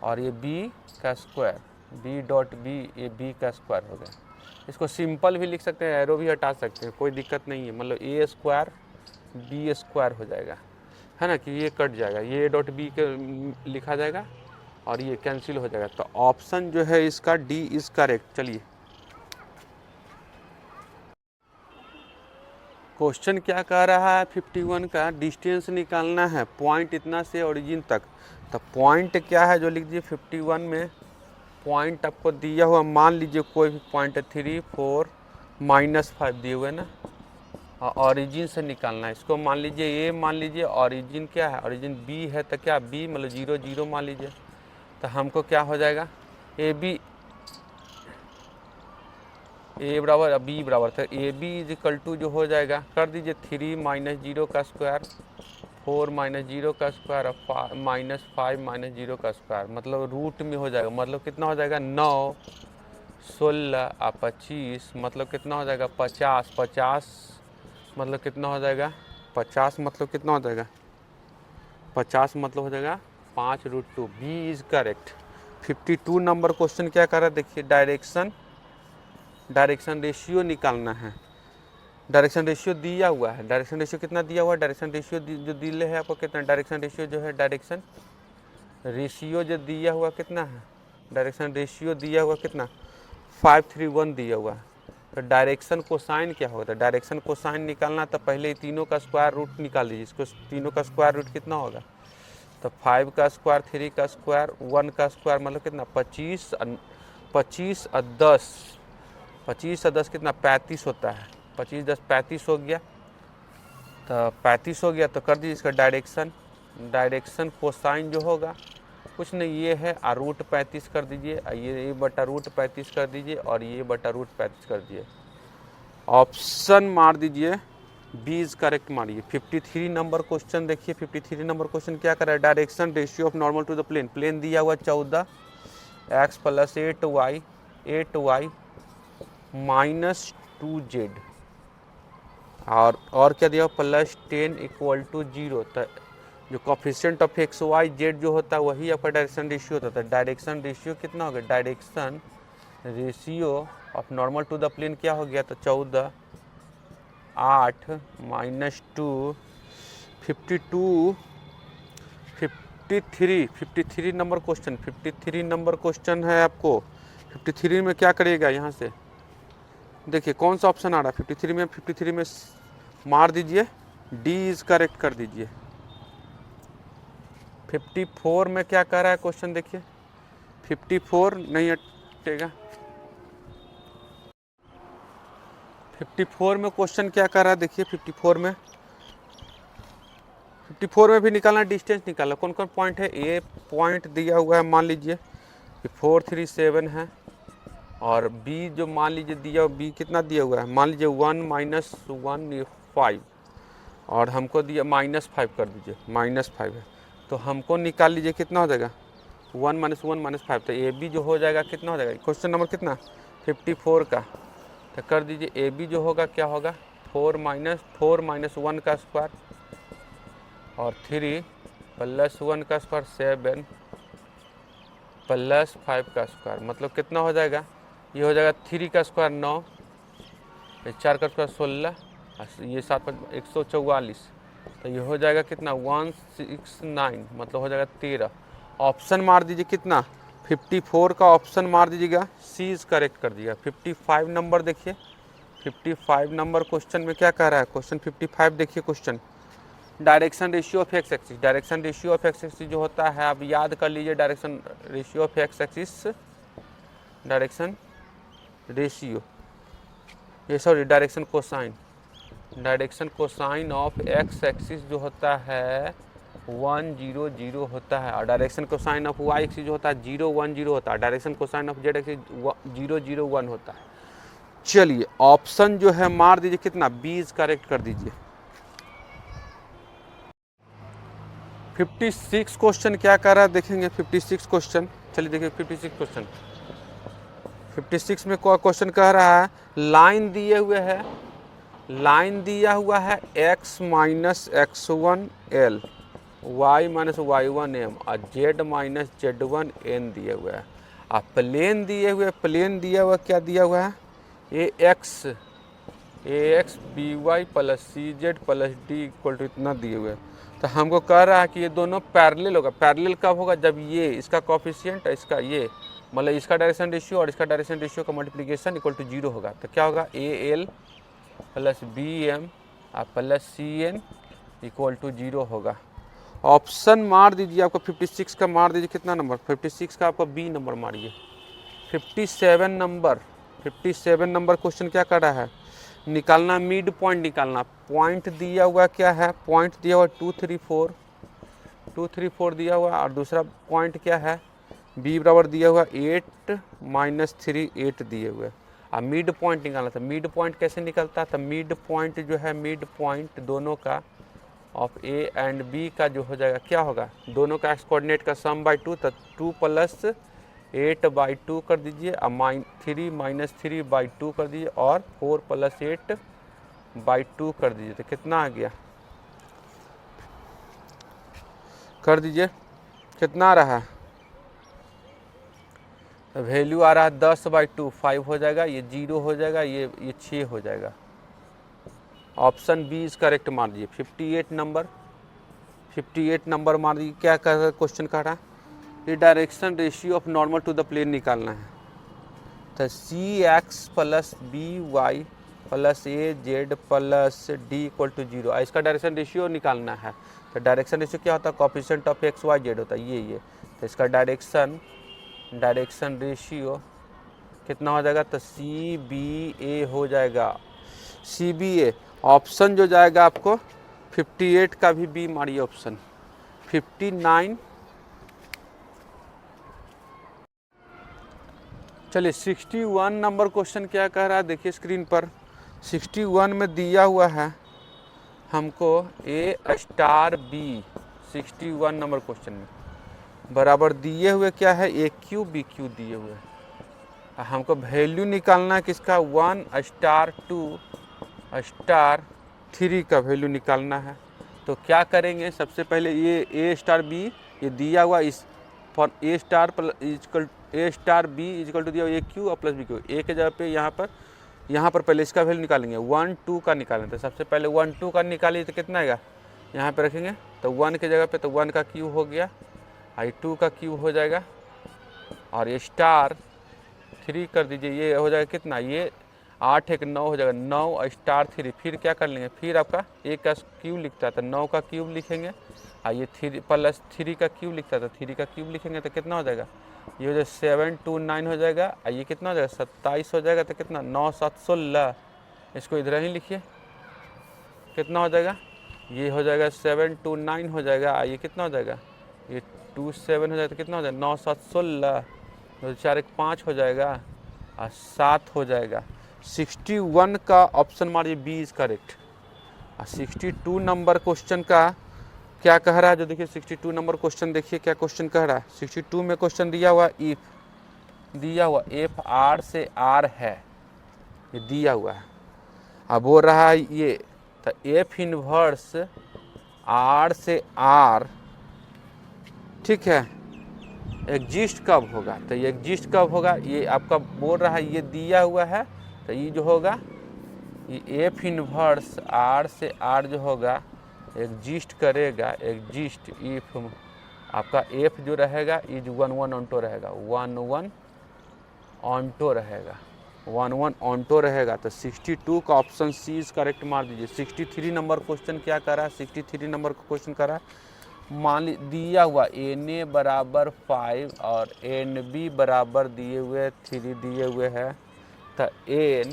और ये बी का स्क्वायर, बी डॉट बी, ये बी का स्क्वायर हो गया। इसको सिंपल भी लिख सकते हैं, एरो भी हटा सकते हैं, कोई दिक्कत नहीं है, मतलब ए स्क्वायर बी स्क्वायर हो जाएगा, है ना, कि ये कट जाएगा, ये डॉट बी के लिखा जाएगा और ये कैंसिल हो जाएगा। तो ऑप्शन जो है इसका डी इज करेक्ट। चलिए क्वेश्चन क्या कह रहा है 51 का, डिस्टेंस निकालना है पॉइंट इतना से ओरिजिन तक। तो पॉइंट क्या है जो लिख दीजिए 51 में, पॉइंट आपको दिया हुआ, मान लीजिए कोई भी पॉइंट है 3 4 -5 दिए हुए ना, और ओरिजिन से निकालना है इसको। मान लीजिए ये, मान लीजिए ओरिजिन क्या है, ओरिजिन बी है, तो क्या बी मतलब 0 0 मान लीजिए, तो हमको क्या हो जाएगा ए बी, ए बराबर बी बराबर, तो a b is equal to जो हो जाएगा, कर दीजिए 3 - 0 का स्क्वायर, 4 - 0 का स्क्वायर और -5 - 0 का स्क्वायर, मतलब रूट में हो जाएगा, मतलब कितना हो जाएगा 9 16 और 25, मतलब कितना हो जाएगा 50 50, मतलब कितना हो जाएगा 50, मतलब कितना हो जाएगा 50, मतलब हो जाएगा 5√2। B is correct. 52 number question क्या कर रहा है देखिए, डायरेक्शन रेशियो निकालना है। डायरेक्शन रेशियो दिया हुआ है, डायरेक्शन रेशियो कितना दिया हुआ है, डायरेक्शन रेशियो जो दिले है आपको कितना, डायरेक्शन रेशियो जो है, डायरेक्शन रेशियो जो दिया हुआ कितना है, डायरेक्शन रेशियो दिया हुआ कितना 531 दिया हुआ है। तो डायरेक्शन कोसाइन क्या होता है, डायरेक्शन कोसाइन निकालना, तो पहले तीनों का स्क्वायर रूट निकाल लीजिए, इसको तीनों का स्क्वायर रूट कितना होगा, तो 5 का स्क्वायर, 3 का स्क्वायर, 1 का स्क्वायर, मतलब कितना 25 और 10, 25 और 10 कितना 35 होता है, 25 10 35 हो गया, तो 35 हो गया। तो कर दीजिए इसका डायरेक्शन, डायरेक्शन कोसाइन जो होगा कुछ नहीं ये है रूट 35 कर दीजिए, ये बटा रूट 35 कर दीजिए और ये बटा रूट 35 कर दीजिए। ऑप्शन मार दीजिए, बी इज करेक्ट मारिए। 53 नंबर क्वेश्चन देखिए, 53 नंबर क्वेश्चन क्या कर रहा है, direction ratio of normal to the plane, plane दिया हुआ 14 x plus 8y minus 2z और क्या दिया प्लस 10 इक्वल टू 0। तो जो coefficient of x y z जो होता है वही आपका डायरेक्शन रेशियो होता है। डायरेक्शन रेशियो कितना हो गया, direction ratio of normal to the plane क्या हो गया, तो 14 8 minus 2 52 53 number question, 53 number question है आपको। 53 में क्या करिएगा, यहाँ से देखिए कौन सा ऑप्शन आ रहा है 53 में, 53 में मार दीजिए डी इज करेक्ट कर दीजिए। 54 में क्या कह रहा है क्वेश्चन देखिए, 54 नहीं हटेगा, 54 में क्वेश्चन क्या कर रहा है देखिए। 54 में भी निकालना, डिस्टेंस निकालना, कौन कौन पॉइंट है, ए पॉइंट दिया हुआ है मान लीजिए 437 है, और बी जो मान लीजिए दिया, बी कितना दिया हुआ है मान लीजिए 1 माइनस 1 5, और हमको दिया -5 कर दीजिए, -5 है, तो हमको निकाल लीजिए कितना हो जाएगा 1 माइनस 1 माइनस 5, तो ए बी जो हो जाएगा कितना हो जाएगा, क्वेश्चन नंबर कितना 54 का, तो कर दीजिए ए बी जो होगा क्या होगा 4 माइनस 1 का स्क्वायर और 3 प्लस 1 का स्क्वायर 7 प्लस 5 का स्क्वायर, मतलब कितना हो जाएगा, ये हो जाएगा 3 का स्क्वायर 9, 4 का स्क्वायर 16, ये 7 144, तो ये हो जाएगा कितना 169, मतलब हो जाएगा 13। ऑप्शन मार दीजिए कितना 54 का ऑप्शन मार दीजिएगा, सी इज करेक्ट कर दिया। 55 नंबर देखिए, 55 नंबर क्वेश्चन में क्या कह रहा है, क्वेश्चन 55 देखिए question, direction ratio of x axis, direction ratio of x axis जो होता है आप याद कर लीजिए, direction ratio of x axis, direction ratio, ये sorry direction cosine of x axis जो होता है 1 0 0 होता है, और direction cosine of y axis जो होता है 0 1 0 होता है, direction cosine of z axis 0 0 1 होता है। चलिए ऑप्शन जो है मार दीजिए कितना, बी इज करेक्ट कर दीजिए। 56 क्वेश्चन क्या कर रहा है देखेंगे, 56 क्वेश्चन, चलिए देखिए 56 क्वेश्चन, 56 में क्वेश्चन कह रहा है लाइन दिए हुए है, लाइन दिया हुआ है x minus x1 l, y minus y1 m और z माइनस z1 n दिया हुआ है, और प्लेन दिए हुए, प्लेन दिया हुआ क्या दिया हुआ है ax by plus c z plus d equal to इतना दिए हुए है। तो हमको कह रहा है कि ये दोनों पैरेलल होगा, पैरेलल कब होगा, जब ये इसका कोफिशिएंट इसका ये मतलब इसका डायरेक्शन रेशियो और इसका डायरेक्शन रेशियो का मल्टीप्लिकेशन इक्वल टू 0 होगा। तो क्या होगा AL plus BM plus CN equal to 0 होगा। ऑप्शन मार दीजिए, आपको 56 का मार दीजिए कितना नंबर, 56 का आपको बी नंबर मारिए। 57 नंबर क्वेश्चन क्या कर रहा है, निकालना मिड पॉइंट निकालना, पॉइंट दिया हुआ क्या है, पॉइंट दिया हुआ 2 3 4 दिया हुआ, और दूसरा पॉइंट क्या है बी बराबर दिया हुआ 8 माइनस 3 8 दिए हुए, और मिड पॉइंट निकालना था। मिड पॉइंट कैसे निकलता था, मिड पॉइंट जो है मिड पॉइंट दोनों का ऑफ ए एंड बी का जो हो जाएगा क्या होगा, दोनों का एक्स कोऑर्डिनेट का सम बाई 2, तो 2 प्लस 8 बाई 2 कर दीजिए, और 3 माइनस 3 बाई 2 कर दीजिए, और 4 प्लस 8 बाई 2 कर दीजिए, तो कितना आ गया कर दीजिए, कितना आ रहा है, वैल्यू आ रहा है 10 बाई 2 5 हो जाएगा, ये 0 हो जाएगा, ये 6 हो जाएगा। ऑप्शन बी इज करेक्ट मार दीजिए। 58 नंबर मार दीजिए, क्या कर रहा है क्वेश्चन कह रहा है, ये direction ratio of normal to the plane निकालना है, तो CX plus BY plus AZ plus D equal to 0, इसका डायरेक्शन रेशियो निकालना है। तो डायरेक्शन रेशियो क्या होता है, coefficient of x y z होता है ये, तो इसका डायरेक्शन रेशियो कितना हो जाएगा, तो CBA हो जाएगा। CBA ऑप्शन जो जाएगा आपको 58 का भी बी मारिए ऑप्शन 59। चलिए 61 नंबर क्वेश्चन क्या कह रहा है, देखिए स्क्रीन पर। 61 में दिया हुआ है हमको A star B 61 number question में बराबर दिए हुए क्या है, AQ BQ दिए हुए है। हमको वैल्यू निकालना है किसका, 1 स्टार 2 स्टार 3 का वैल्यू निकालना है। तो क्या करेंगे, सबसे पहले ये A स्टार B ये दिया हुआ, इस for A star B equal to दिया हुआ AQ और प्लस BQ। A के जगह पे यहाँ पर पहले इसका वैल्यू निकालेंगे, 1 2 का निकालेंगे। तो सबसे पहले 1 2 का निकालिए तो कितना आएगा, यहाँ पे रखेंगे तो 1 के जगह पे, तो 1 का क्यूब हो गया, आई 2 का क्यूब हो जाएगा, और ये स्टार 3 कर दीजिए, ये हो जाएगा कितना, ये 8 1 9 हो जाएगा, 9 स्टार 3। फिर क्या कर लेंगे, फिर आपका 1 का क्यूब लिखता है तो 9 का क्यूब लिखेंगे, और ये 3 प्लस 3 का क्यूब लिखता है तो 3 का क्यूब लिखेंगे तो कितना हो जाएगा, ये हो जाएगा 729 हो जाएगा, और ये कितना हो जाएगा 27 हो जाएगा। तो कितना 9 7 16, इसको इधर ही लिखिए, कितना हो जाएगा, ये हो जाएगा 729 हो जाएगा, और ये कितना हो जाएगा, ये 27 हो जाएगा। तो कितना हो जाएगा 9 7 16, 2 4 1 5 हो जाएगा, और 7 हो जाएगा। 61 का ऑप्शन मारिए B is correct. 62 number question का क्या कह रहा है, जो देखिए 62 नंबर क्वेश्चन देखिए क्या क्वेश्चन कह रहा है। 62 में क्वेश्चन दिया हुआ इफ आर से आर है, ये दिया हुआ है। अब बोल रहा है ये, तो एफ इनवर्स आर से आर, ठीक है, एग्जिस्ट कब होगा, तो ये एग्जिस्ट कब होगा, ये आपका बोल रहा है ये दिया हुआ है। तो ये जो होगा, ये एफ इनवर्स आर से आर जो होगा एग्जिस्ट करेगा, एग्जिस्ट इफ आपका एफ जो रहेगा इज 1 1 ऑन टू रहेगा, 1 1 ऑन टू रहेगा, 1 1 ऑन टू रहेगा। तो 62 का ऑप्शन सी इज करेक्ट मार दीजिए। 63 नंबर क्वेश्चन क्या कर रहा है, 63 नंबर का क्वेश्चन कर रहा है, मान ली दिया हुआ NA बराबर 5 और NB बराबर दिए हुए 3 दिए हुए है। तो N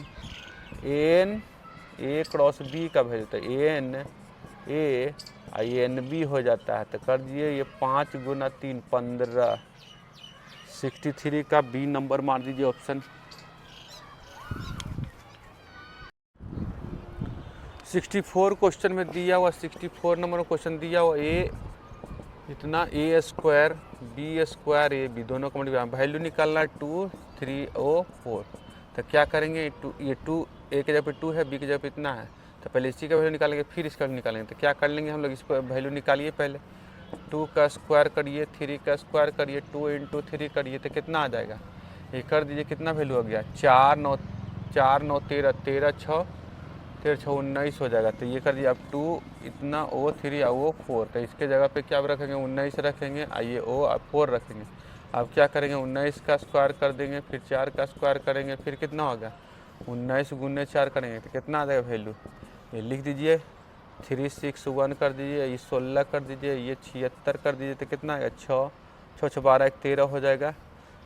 A क्रॉस B का वैल्यू, तो N A NB हो जाता है। तो कर दिए ये 5 गुना 3 15। 63 का बी नंबर मार दीजिए ऑप्शन। 64 क्वेश्चन में दिया हुआ, 64 नंबर क्वेश्चन दिया हुआ A इतना A square B square AB दोनों का मल्टीप्लाई, वैल्यू निकालना है 2 3 और 4। तो क्या करेंगे, ये 2 A के जगह पे 2 है, B के जगह पे इतना है, तो पहले इसी का वैल्यू निकालेंगे फिर इसका निकालेंगे। तो क्या कर लेंगे हम लोग, इसको वैल्यू निकालिए, पहले 2 का स्क्वायर करिए, 3 का स्क्वायर करिए, 2 × 3 करिए, तो कितना आ जाएगा, ये कर दीजिए, कितना वैल्यू हो गया, 4 9 13 13 6 19 हो जाएगा। तो ये कर दिया, अब 2 इतना O 3 और O 4, तो इसके जगह पे क्या रखेंगे 19 रखेंगे, आइए O 4 रखेंगे। अब क्या करेंगे 19 का स्क्वायर कर देंगे, फिर 4 का स्क्वायर करेंगे, फिर कितना होगा 19 गुने 4 करेंगे तो कितना आ जाएगा वैल्यू, ये लिख दीजिए 361 कर दीजिए, ये 16 कर दीजिए, ये 76 कर दीजिए, तो कितना आएगा 6 6 6 12 1 13 हो जाएगा,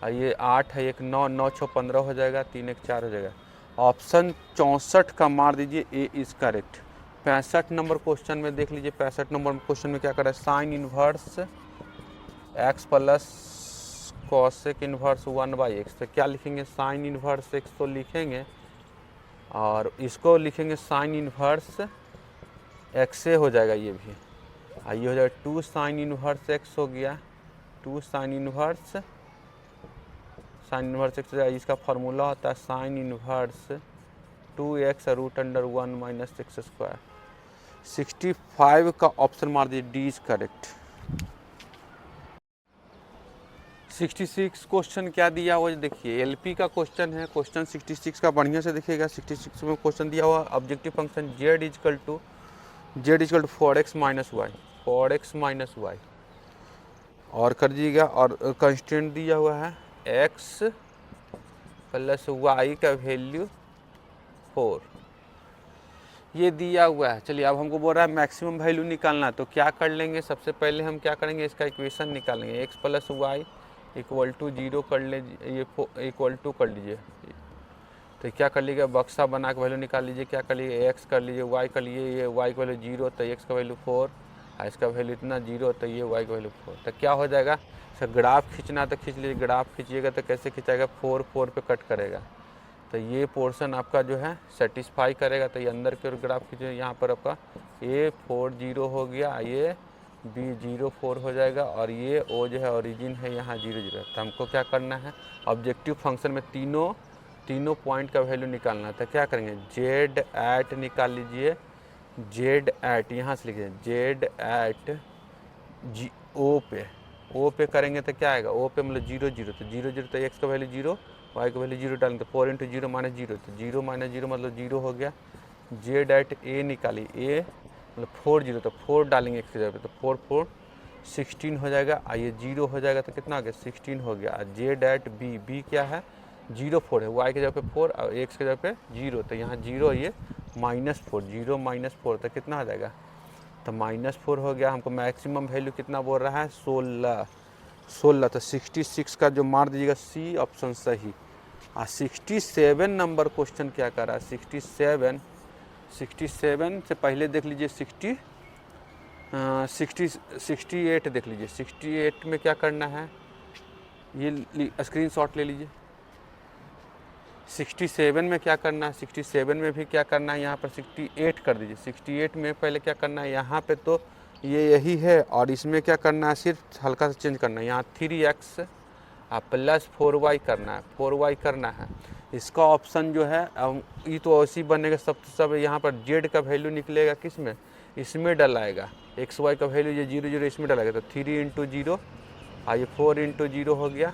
और ये 8 है 1 9 9 6 15 हो जाएगा, 3 1 4 हो जाएगा। ऑप्शन 64 का मार दीजिए ए इज करेक्ट। 65 नंबर क्वेश्चन में देख लीजिए, 65 नंबर क्वेश्चन में क्या कर रहा है, sine inverse x plus cosec inverse 1/x। तो क्या लिखेंगे, साइन इनवर्स x तो लिखेंगे, और इसको लिखेंगे साइन इनवर्स x से हो जाएगा, ये भी ये हो जाएगा 2 साइन इनवर्स x हो गया, 2 साइन इनवर्स x। इसका फार्मूला होता है sine inverse 2x √1 - x square. 65 का ऑप्शन मार दीजिए, डी इज करेक्ट। 66 क्वेश्चन क्या दिया हुआ देखिए, एलपी का क्वेश्चन है, क्वेश्चन 66 का बढ़िया से देखिएगा। 66 में क्वेश्चन दिया हुआ objective function z equal to 4x - y और कर दीजिएगा, और कंस्टेंट दिया हुआ है x प्लस y का वैल्यू 4, ये दिया हुआ है। चलिए अब हमको बोल रहा है मैक्सिमम वैल्यू निकालना, तो क्या कर लेंगे, सबसे पहले हम क्या करेंगे, इसका इक्वेशन निकालेंगे, x plus y equal to 0 कर ले, ये इक्वल टू कर लीजिए, तो क्या कर लीजिएगा, बक्सा बना के वैल्यू निकाल लीजिए। क्या कर लीजिए, एक्स कर लीजिए, वाई कर लीजिए। ये वाई का वैल्यू 0 तो एक्स का वैल्यू 4 और इसका वैल्यू इतना 0 तो ये वाई का वैल्यू 4। तो क्या हो जाएगा, इसका ग्राफ खींचना तो खींच लीजिए। ग्राफ खींचिएगा तो कैसे खींचाएगा, 4 4 पे कट करेगा। तो ये पोर्शन आपका जो है सेटिस्फाई करेगा। तो ये अंदर की ओर ग्राफ खींचिए, यहाँ पर आपका ए 4 0 हो गया, ये बी 0 4 हो जाएगा और ये ओ जो है ओरिजिन है यहाँ 0 0। तो हमको क्या करना है, ऑब्जेक्टिव फंक्शन में तीनों पॉइंट का वैल्यू निकालना है। तो क्या करेंगे, जेड एट निकाल लीजिए। जेड एट यहाँ से लिखिए, जेड एट जी ओ पे करेंगे तो क्या आएगा, ओ पे मतलब 0 0। तो 0 0 तो एक्स का वैल्यू 0, वाई का वैल्यू 0 डालेंगे तो 4 इंटू 0 माइनस 0। तो 0 माइनस 0 मतलब 0 हो गया। जेड एट ए निकाली, ए मतलब 4 0 तो 4 डालेंगे एक्स की जगह पे तो 4 4 16 हो जाएगा। ये 0 हो जाएगा तो कितना आ गया, 16 हो गया। जेड एट बी, बी क्या है 0 4 है, वाई की जगह पे 4 और एक्स की जगह पे 0। तो यहाँ 0 ये -4, 0 -4 तो कितना आ जाएगा, तो -4 हो गया। हमको मैक्सिमम वैल्यू कितना बोल रहा है, 16। तो 66 का जो मार दीजिएगा सी ऑप्शन सही। 67 नंबर क्वेश्चन क्या कर रहा है, 67 से पहले देख लीजिए 68 देख लीजिए। 68 में क्या करना है, ये स्क्रीनशॉट ले लीजिए। 67 में क्या करना है, 67 में भी क्या करना है, यहाँ पर 68 कर दीजिए। 68 में पहले क्या करना है, यहाँ पे तो ये यही है और इसमें क्या करना है, सिर्फ हल्का सा चेंज करना है। यहाँ 3x प्लस 4y करना है, 4y करना है। इसका ऑप्शन जो है ये तो ऐसी बनेगा, सब यहाँ पर z का वैल्यू निकलेगा किस में, इसमें डलाएगा। एक्स वाई का वैल्यू ये 0 0 इसमें डलाएगा। तो 3 इंटू 0 ये 4 इंटू 0 हो गया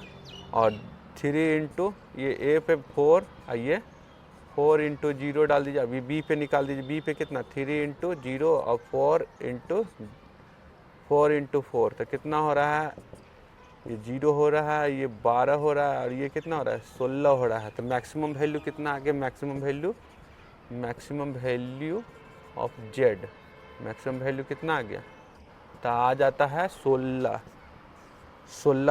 और 3 इंटू ये ए पे 4 ये 4 इंटू 0 डाल दीजिए। अभी बी पे निकाल दीजिए, बी पे कितना 3 इंटू 0 और 4 इंटू 4 तो कितना हो रहा है, ये 0 हो रहा है, ये 12 हो रहा है और ये कितना हो रहा है 16 हो रहा है। तो मैक्सिमम वैल्यू कितना आ गया, maximum value of Z, maximum value कितना आ गया, तो आ जाता है 16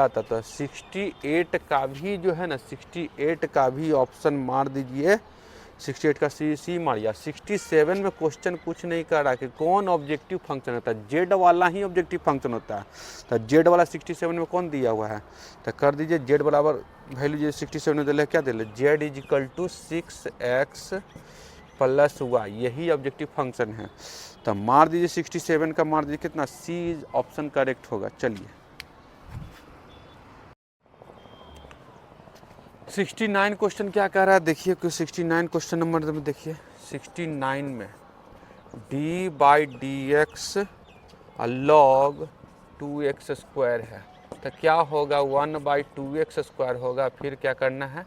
था। तो 68 का भी जो है ना, 68 का भी ऑप्शन मार दीजिए। 68 का सी मारिया। 67 में क्वेश्चन कुछ नहीं कर रहा कि कौन ऑब्जेक्टिव फंक्शन होता है, जेड वाला ही ऑब्जेक्टिव फंक्शन होता है। तो जेड वाला 67 में कौन दिया हुआ है, तो कर दीजिए जेड बराबर वैल्यू जो 67 में दिले क्या दिले, z is equal to 6x plus y, यही ऑब्जेक्टिव फंक्शन है। तो मार दीजिए 67 का मार दीजिए कितना, सी ऑप्शन करेक्ट होगा। चलिए 69 क्वेश्चन क्या कह रहा है, देखिए कि 69 क्वेश्चन नंबर में देखिए 69 में D by d x log 2x square है। तो क्या होगा, 1/2x² होगा। फिर क्या करना है,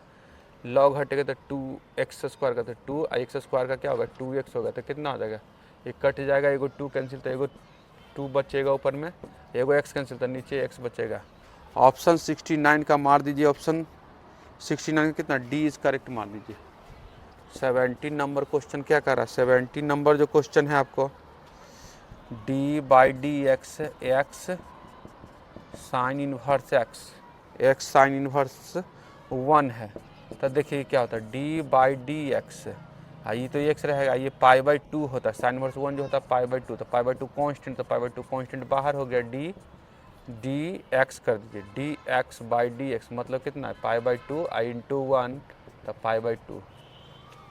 लॉग हटेगा तो 2x स्क्वायर का, तो 2x स्क्वायर का क्या होगा 2x होगा। तो कितना हो जाएगा, ये कट जाएगा, एगो 2 कैंसिल, तो एगो 2 बचेगा ऊपर में, एगो x कैंसिल, तो नीचे x बचेगा। ऑप्शन 69 का मार दीजिए, ऑप्शन 69 कितना, डी इज करेक्ट मार दीजिए। 17 नंबर क्वेश्चन क्या कर रहा है, 17 नंबर जो क्वेश्चन है आपको, D by d x, x sign inverse x sine inverse 1 है। तो देखिए क्या होता है, डी बाई डी एक्स, ये तो एक्स रहेगा, ये π/2 होता है। साइन इनवर्स 1 जो होता है π/2, तो π/2 कॉन्स्टेंट, तो π/2 कॉन्स्टेंट बाहर हो गया, डी एक्स कर दीजिए। D x by d x मतलब कितना है π/2 इंटू 1 तो π/2।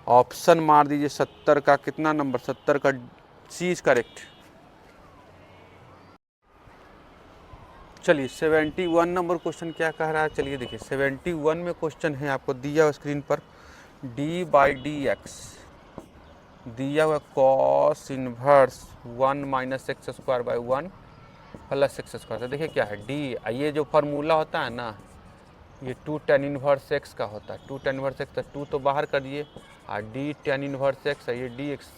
ऑप्शन मार दीजिए 70 का कितना नंबर, 70 का सी इज करेक्ट। चलिए 71 नंबर क्वेश्चन क्या कह रहा है, चलिए देखिए 71 में क्वेश्चन है आपको दिया हुआ स्क्रीन पर, डी बाई डी एक्स दिया हुआ cos inverse 1 minus x square by 1 plus x square. तो देखिए क्या है, डी, ये जो फार्मूला होता है ना, ये 2 tan इनवर्स एक्स का होता है। 2 tan इनवर्स एक्स, तो 2 तो बाहर करिए और डी tan इनवर्स एक्स है, ये डी एक्स,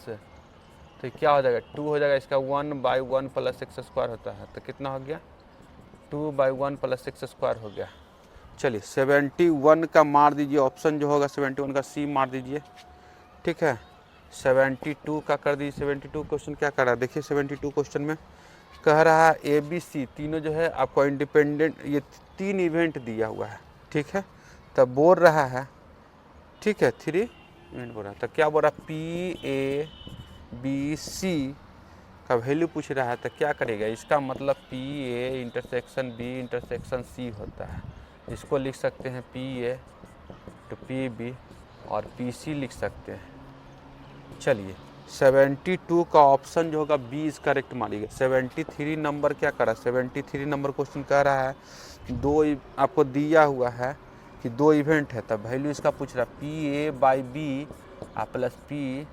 तो क्या हो जाएगा 2 हो जाएगा, इसका 1/1 प्लस एक्स स्क्वायर होता है। तो कितना हो गया 2/1 प्लस एक्स स्क्वायर हो गया। चलिए 71 का मार दीजिए, ऑप्शन जो होगा 71 का सी मार दीजिए, ठीक है। 72 का कर दीजिए। 72 क्वेश्चन क्या कर रहा है, देखिए 72 क्वेश्चन में कह रहा है ए बी सी तीनों जो है आपको इंडिपेंडेंट, ये 3 इवेंट दिया हुआ है, ठीक है। तब बोल रहा है, ठीक है, 3 इवेंट बोल रहा है। तो क्या बोल रहा है, पी ए बी सी का वैल्यू पूछ रहा है, तो क्या करेगा, इसका मतलब P A intersection B intersection C होता है। इसको लिख सकते हैं पी ए तो पी बी और पी सी लिख सकते हैं। चलिए 72 का ऑप्शन जो होगा बी इज करेक्ट मानिएगा। 73 नंबर क्या कर रहा है, 73 नंबर क्वेश्चन कह रहा है दो आपको दिया हुआ है कि दो इवेंट है, तब वैल्यू इसका पूछ रहा है P A by B plus P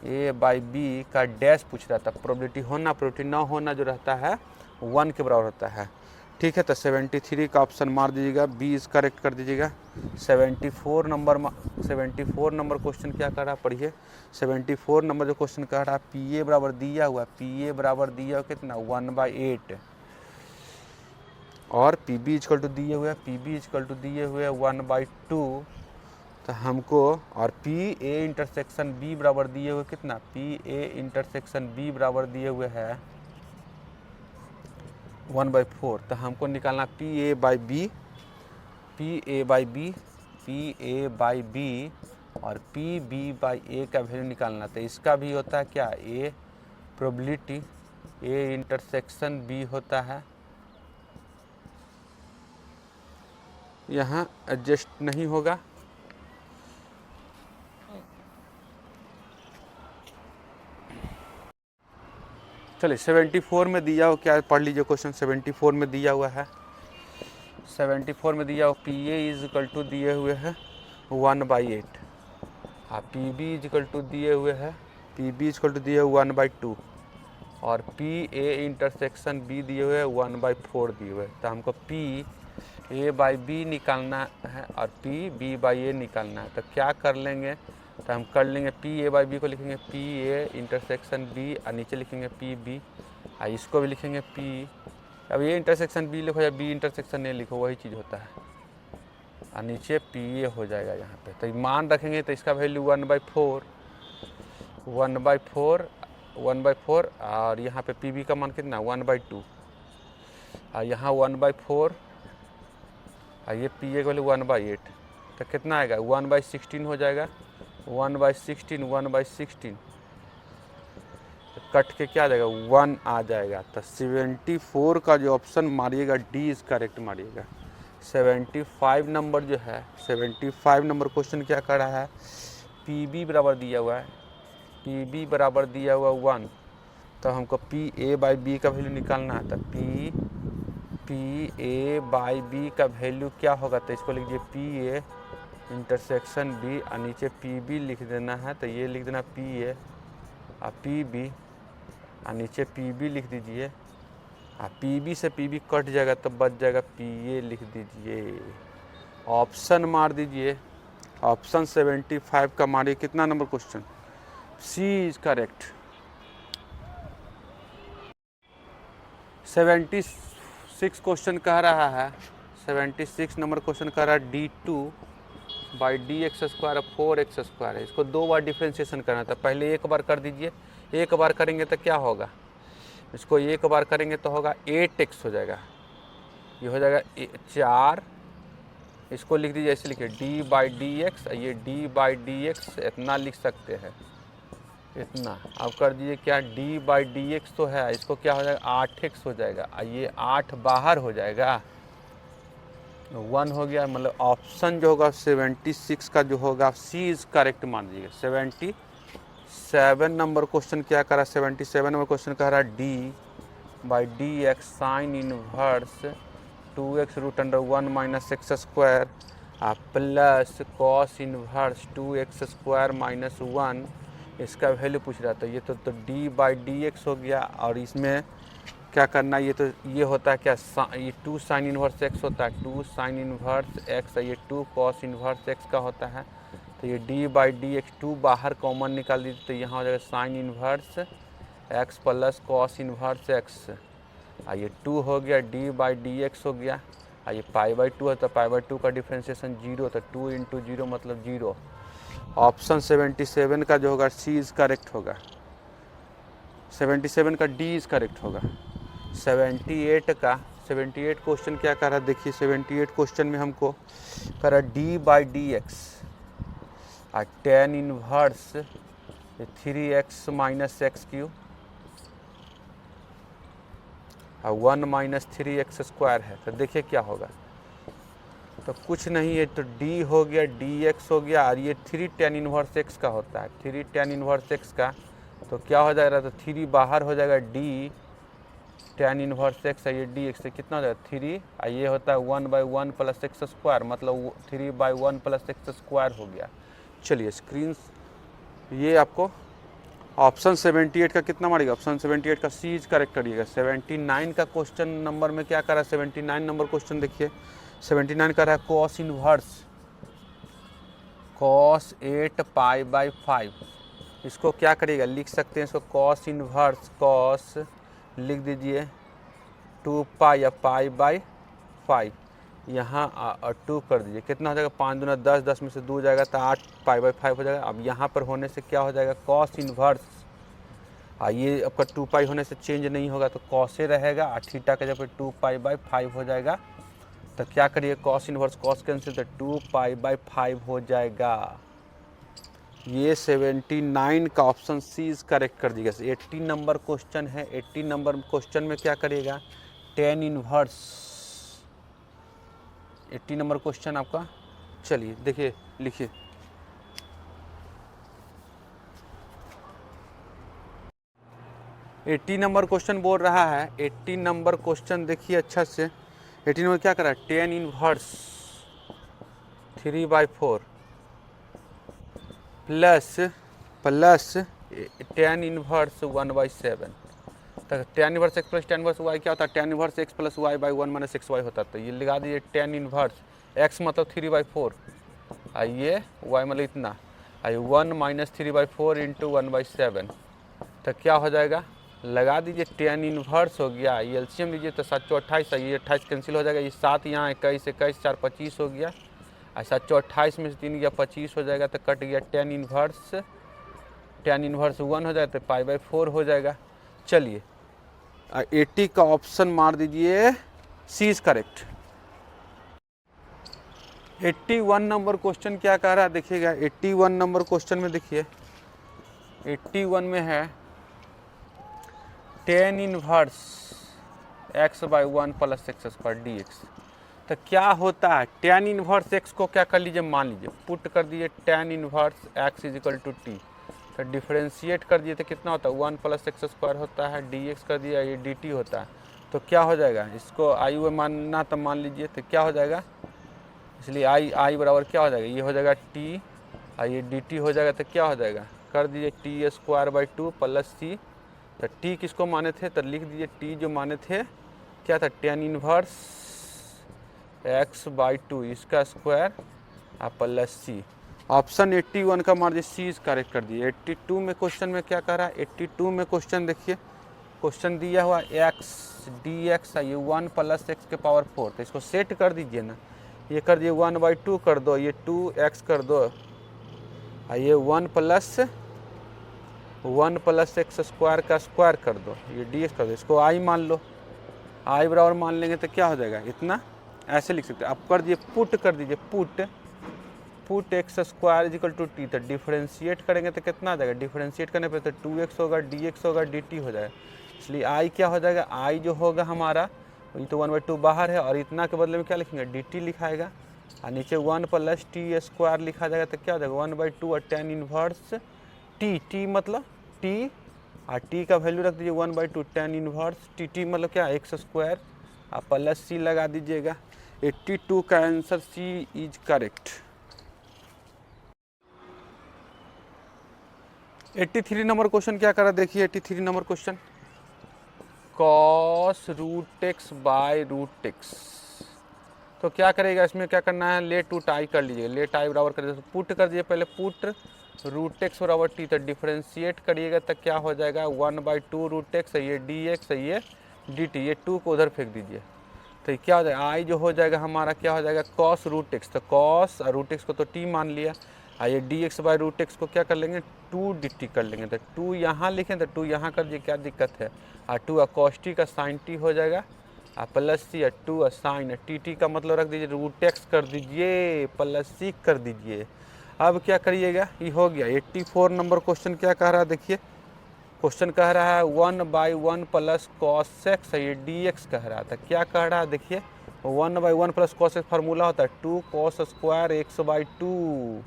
A by B का डैश पूछ रहा था। प्रोबेबिलिटी होना प्रोबेबिलिटी ना होना जो रहता है 1 के बराबर होता है। ठीक है, तो 73 का ऑप्शन मार दीजिएगा, बी इज करेक्ट कर दीजिएगा। 74 नंबर क्वेश्चन क्या कर रहा है, पढ़िए। 74 नंबर जो क्वेश्चन कह रहा है पी ए बराबर दिया हुआ, पी ए बराबर दिया हुआ कितना 1/8 और पी बी इजकल टू दिए हुए, पी बी इजकल टू दिए हुए 1/2। तो हमको और पी ए इंटरसेक्शन बी बराबर दिए हुए कितना, पी ए इंटरसेक्शन बी बराबर दिए हुए है 1/4। तो हमको निकालना P A by B, P A by B, P A by B और पी बी बाई ए का वैल्यू निकालना। तो इसका भी होता है क्या, a probability A intersection B होता है। यहाँ एडजस्ट नहीं होगा, चलिए 74 में दिया हो, क्या पढ़ लीजिए क्वेश्चन। 74 में दिया हुआ है, 74 में दिया हो P A is equal to दिए हुए है 1/8 और P B is equal to दिए हुए है, P B is equal to दिए हुए 1/2 और पी ए इंटरसेक्शन बी दिए हुए 1/4 दिए हुए। तो हमको पी ए बाई बी निकालना है और पी बी बाई ए निकालना है। तो क्या कर लेंगे, तो हम कर लेंगे पी ए बाई बी को लिखेंगे पी ए इंटरसेक्शन बी और नीचे लिखेंगे पी बी और इसको भी लिखेंगे पी। अब ये इंटरसेक्शन बी लिखो या बी इंटरसेक्शन ए लिखो, वही चीज़ होता है और नीचे पी ए हो जाएगा यहाँ पे। तो मान रखेंगे तो इसका वैल्यू 1/4 और यहाँ पे पी बी का मान कितना 1/2 और यहाँ 1/4 और ये पी ए का वैल्यू 1/8। तो कितना आएगा 1/16 हो जाएगा, 1/16 कट के क्या आ जाएगा 1 आ जाएगा। तो 74 का जो ऑप्शन मारिएगा डी इज करेक्ट मारिएगा। 75 नंबर जो है, 75 नंबर क्वेश्चन क्या कर रहा है, पी बी बराबर दिया हुआ है, पी बी बराबर दिया हुआ 1। तो हमको पी ए बाई बी का वैल्यू निकालना है। तो पी ए बाई बी का वैल्यू क्या होगा, तो इसको लिख दीजिए पी ए इंटरसेक्शन बी और नीचे पी बी लिख देना है। तो ये लिख देना पी ए और पी बी और नीचे पी बी लिख दीजिए और पी बी से पी बी कट जाएगा तो बच जाएगा पी ए लिख दीजिए। ऑप्शन मार दीजिए, ऑप्शन 75 का मारिए। कितना number question, C is correct. 76 question कह रहा है, 76 नंबर क्वेश्चन कह रहा है d2/dx² 4x² है। इसको 2 बार डिफ्रेंशिएशन करना था, पहले एक बार कर दीजिए। एक बार करेंगे तो क्या होगा, इसको एक बार करेंगे तो होगा 8x हो जाएगा, ये हो जाएगा 4। इसको लिख दीजिए, ऐसे लिखिए d/dx, ये d/dx इतना लिख सकते हैं, इतना। अब कर दीजिए क्या, d/dx तो है, इसको क्या हो जाएगा 8x हो जाएगा, ये 8 बाहर हो जाएगा, 1 हो गया। मतलब ऑप्शन जो होगा 76 का जो होगा सी इज करेक्ट मान लीजिएगा। 77 नंबर क्वेश्चन क्या कर रहा है, 77 नंबर क्वेश्चन कह रहा है d/dx sine inverse 2x √1 - x² plus cos inverse 2x² - 1 इसका वैल्यू पूछ रहा था। ये तो d/dx हो गया और इसमें क्या करना, ये तो ये होता है क्या, ये 2 साइन इनवर्स x होता है, 2 साइन इनवर्स x, ये 2 कॉस इनवर्स x का होता है। तो ये d/dx 2 बाहर कॉमन निकाल दीजिए, तो यहाँ हो जाएगा sine inverse x plus cos inverse x ये 2 हो गया, d/dx हो गया। ये π/2 है तो π/2 का डिफ्रेंशिएशन 0, तो 2 × 0 मतलब 0। ऑप्शन 77 का जो होगा सी इज करेक्ट होगा, 77 का डी इज करेक्ट होगा। 78 क्वेश्चन क्या कर रहा है, देखिए 78 क्वेश्चन में हमको कर रहा है d/dx और tan inverse 3x minus x Q और 1 माइनस 3x स्क्वायर है। तो देखिए क्या होगा, तो कुछ नहीं है, तो d हो गया dx हो गया, और ये 3 टेन इनवर्स x का होता है, 3 टेन इनवर्स x का, तो क्या हो जाएगा, तो 3 बाहर हो जाएगा, d टेन इनवर्स x है, ये dx से कितना हो जाएगा 3, और ये होता है 1/1 प्लस एक्स स्क्वायर, मतलब 3/1 प्लस एक्स स्क्वायर हो गया। चलिए स्क्रीन, ये आपको ऑप्शन 78 का कितना मारेगा, ऑप्शन 78 का सी इज करेक्ट करिएगा। 79 का क्वेश्चन नंबर में क्या करा, 79 नंबर क्वेश्चन देखिए, 79 का रहा है कॉस इनवर्स कॉस 8π/5। इसको क्या करिएगा, लिख सकते हैं इसको कॉस इनवर्स कॉस लिख दीजिए 2π या π/5, यहाँ 2 कर दीजिए, कितना हो जाएगा 5 दूना 10, 10 में से 2 जाएगा तो 8π/5 हो जाएगा। अब यहाँ पर होने से क्या हो जाएगा कॉस इनवर्स, ये आपका 2π होने से चेंज नहीं होगा तो कॉसे रहेगा, और थीटा का जब 2π/5 हो जाएगा, तो क्या करिए कॉस इनवर्स कॉस कैंसिल, तो 2π/5 हो जाएगा। ये 79 का ऑप्शन सी इज करेक्ट कर दीजिएगा। 80 नंबर क्वेश्चन है, 80 नंबर क्वेश्चन में क्या करिएगा टेन इनवर्स, 80 नंबर क्वेश्चन आपका, चलिए देखिए लिखिए, एट्टी नंबर क्वेश्चन बोल रहा है, 80 नंबर क्वेश्चन देखिए अच्छा से। 80 नंबर क्या करा, tan inverse 3/4 plus tan inverse 1/7, तो tan inverse x plus tan inverse y क्या होता है, tan inverse x plus y by 1 minus x y होता है। तो ये लगा दीजिए टेन इनवर्स एक्स मतलब 3/4, आइए वाई मतलब इतना, आइए 1 माइनस 3/4 इंटू 1/7, तो क्या हो जाएगा, लगा दीजिए टेन इनवर्स हो गया, ये एलसीएम लीजिए तो 7 चौ 28, ये 28 कैंसिल हो जाएगा, ये 7 यहाँ 21 21 4 25 हो गया, और 7 चौ 28 में से 3 गया 25 हो जाएगा, तो कट गया टेन इनवर्स 1 हो जाएगा तो π/4 हो जाएगा। चलिए 80 का ऑप्शन मार दीजिए, सी इज करेक्ट। 81 नंबर क्वेश्चन क्या कह रहा है देखिएगा, 81 नंबर क्वेश्चन में देखिए, 81 में है tan inverse x/1 plus x square dx। तो क्या होता है टेन इनवर्स x को क्या कर लीजिए, मान लीजिए पुट कर दीजिए tan inverse x is equal to t, तो डिफरेंशिएट कर दिए तो कितना होता है 1 प्लस एक्स स्क्वायर होता है, dx कर दिया ये dt होता है, तो क्या हो जाएगा, इसको आई हुए मानना तो मान लीजिए, तो क्या हो जाएगा, इसलिए आई बराबर क्या हो जाएगा, ये हो जाएगा t और ये dt हो जाएगा, तो क्या हो जाएगा, कर दीजिए t²/2 प्लस सी, तो t किसको माने थे, तो लिख दीजिए t जो माने थे क्या था टेन इनवर्स x/2 इसका स्क्वायर प्लस सी। ऑप्शन 81 का मार्जिन सी इज करेक्ट कर दिए। 82 में क्वेश्चन में क्या कह रहा है, 82 में क्वेश्चन देखिए, क्वेश्चन दिया हुआ x dx है, ये 1 प्लस एक्स के पावर 4, तो इसको सेट कर दीजिए ना, ये कर दिए 1/2 कर दो, ये 2x कर दो, ये 1 प्लस एक्स स्क्वायर का स्क्वायर कर दो, ये dx कर दो, इसको आई मान लो, आई बराबर मान लेंगे तो क्या हो जाएगा इतना, ऐसे लिख सकते हैं। अब कर दिए पुट कर दीजिए, put x square is equal to t, तो डिफरेंशिएट करेंगे तो कितना आ जाएगा, डिफरेंशिएट करने पे तो 2x होगा, dx होगा, dt हो जाएगा, इसलिए आई क्या हो जाएगा, आई जो होगा हमारा ये तो 1/2 बाहर है, और इतना के बदले में क्या लिखेंगे dt लिखाएगा, और नीचे 1 प्लस टी स्क्वायर लिखा जाएगा, तो क्या हो जाएगा 1/2 और टेन इनवर्स टी मतलब टी, और टी का वैल्यू रख दीजिए 1/2 टेन इनवर्स टी मतलब क्या एक्स स्क्वायर, और प्लस सी लगा दीजिएगा। 82 का answer c is correct. 83 number question क्या करा देखिए, 83 नंबर क्वेश्चन कॉस √x/√x, तो क्या करेगा, इसमें क्या करना है, लेट टू टाई कर लीजिए, लेट आई बराबर कर दीजिए, पुट कर दिए पहले पुट √x बराबर टी, तो डिफरेंशिएट करिएगा तो क्या हो जाएगा 1/2 √x है, ये dx है, ये dt, ये 2 को उधर फेंक दीजिए, तो क्या हो जाएगा आई जो हो जाएगा हमारा क्या हो जाएगा कॉस √x, तो कॉस √x को तो टी मान लिया, ये dx/√x को क्या कर लेंगे 2 dt कर लेंगे, तो 2 यहाँ लिखें तो 2 यहाँ कर दिए, क्या दिक्कत है, 2 cos t का sin t हो जाएगा, प्लस सी 2 साइन टी का मतलब रख दीजिए √x कर दीजिए प्लस सी कर दीजिए, अब क्या करिएगा, ये हो गया। 84 नंबर क्वेश्चन क्या कह रहा है, देखिए क्वेश्चन कह रहा है 1/1 प्लस कॉस एक्स, ये डी एक्स कह रहा था। क्या कह रहा है, देखिए 1/1 प्लस कॉस एक्स फार्मूला होता है 2 कॉस स्क्वायर x/2,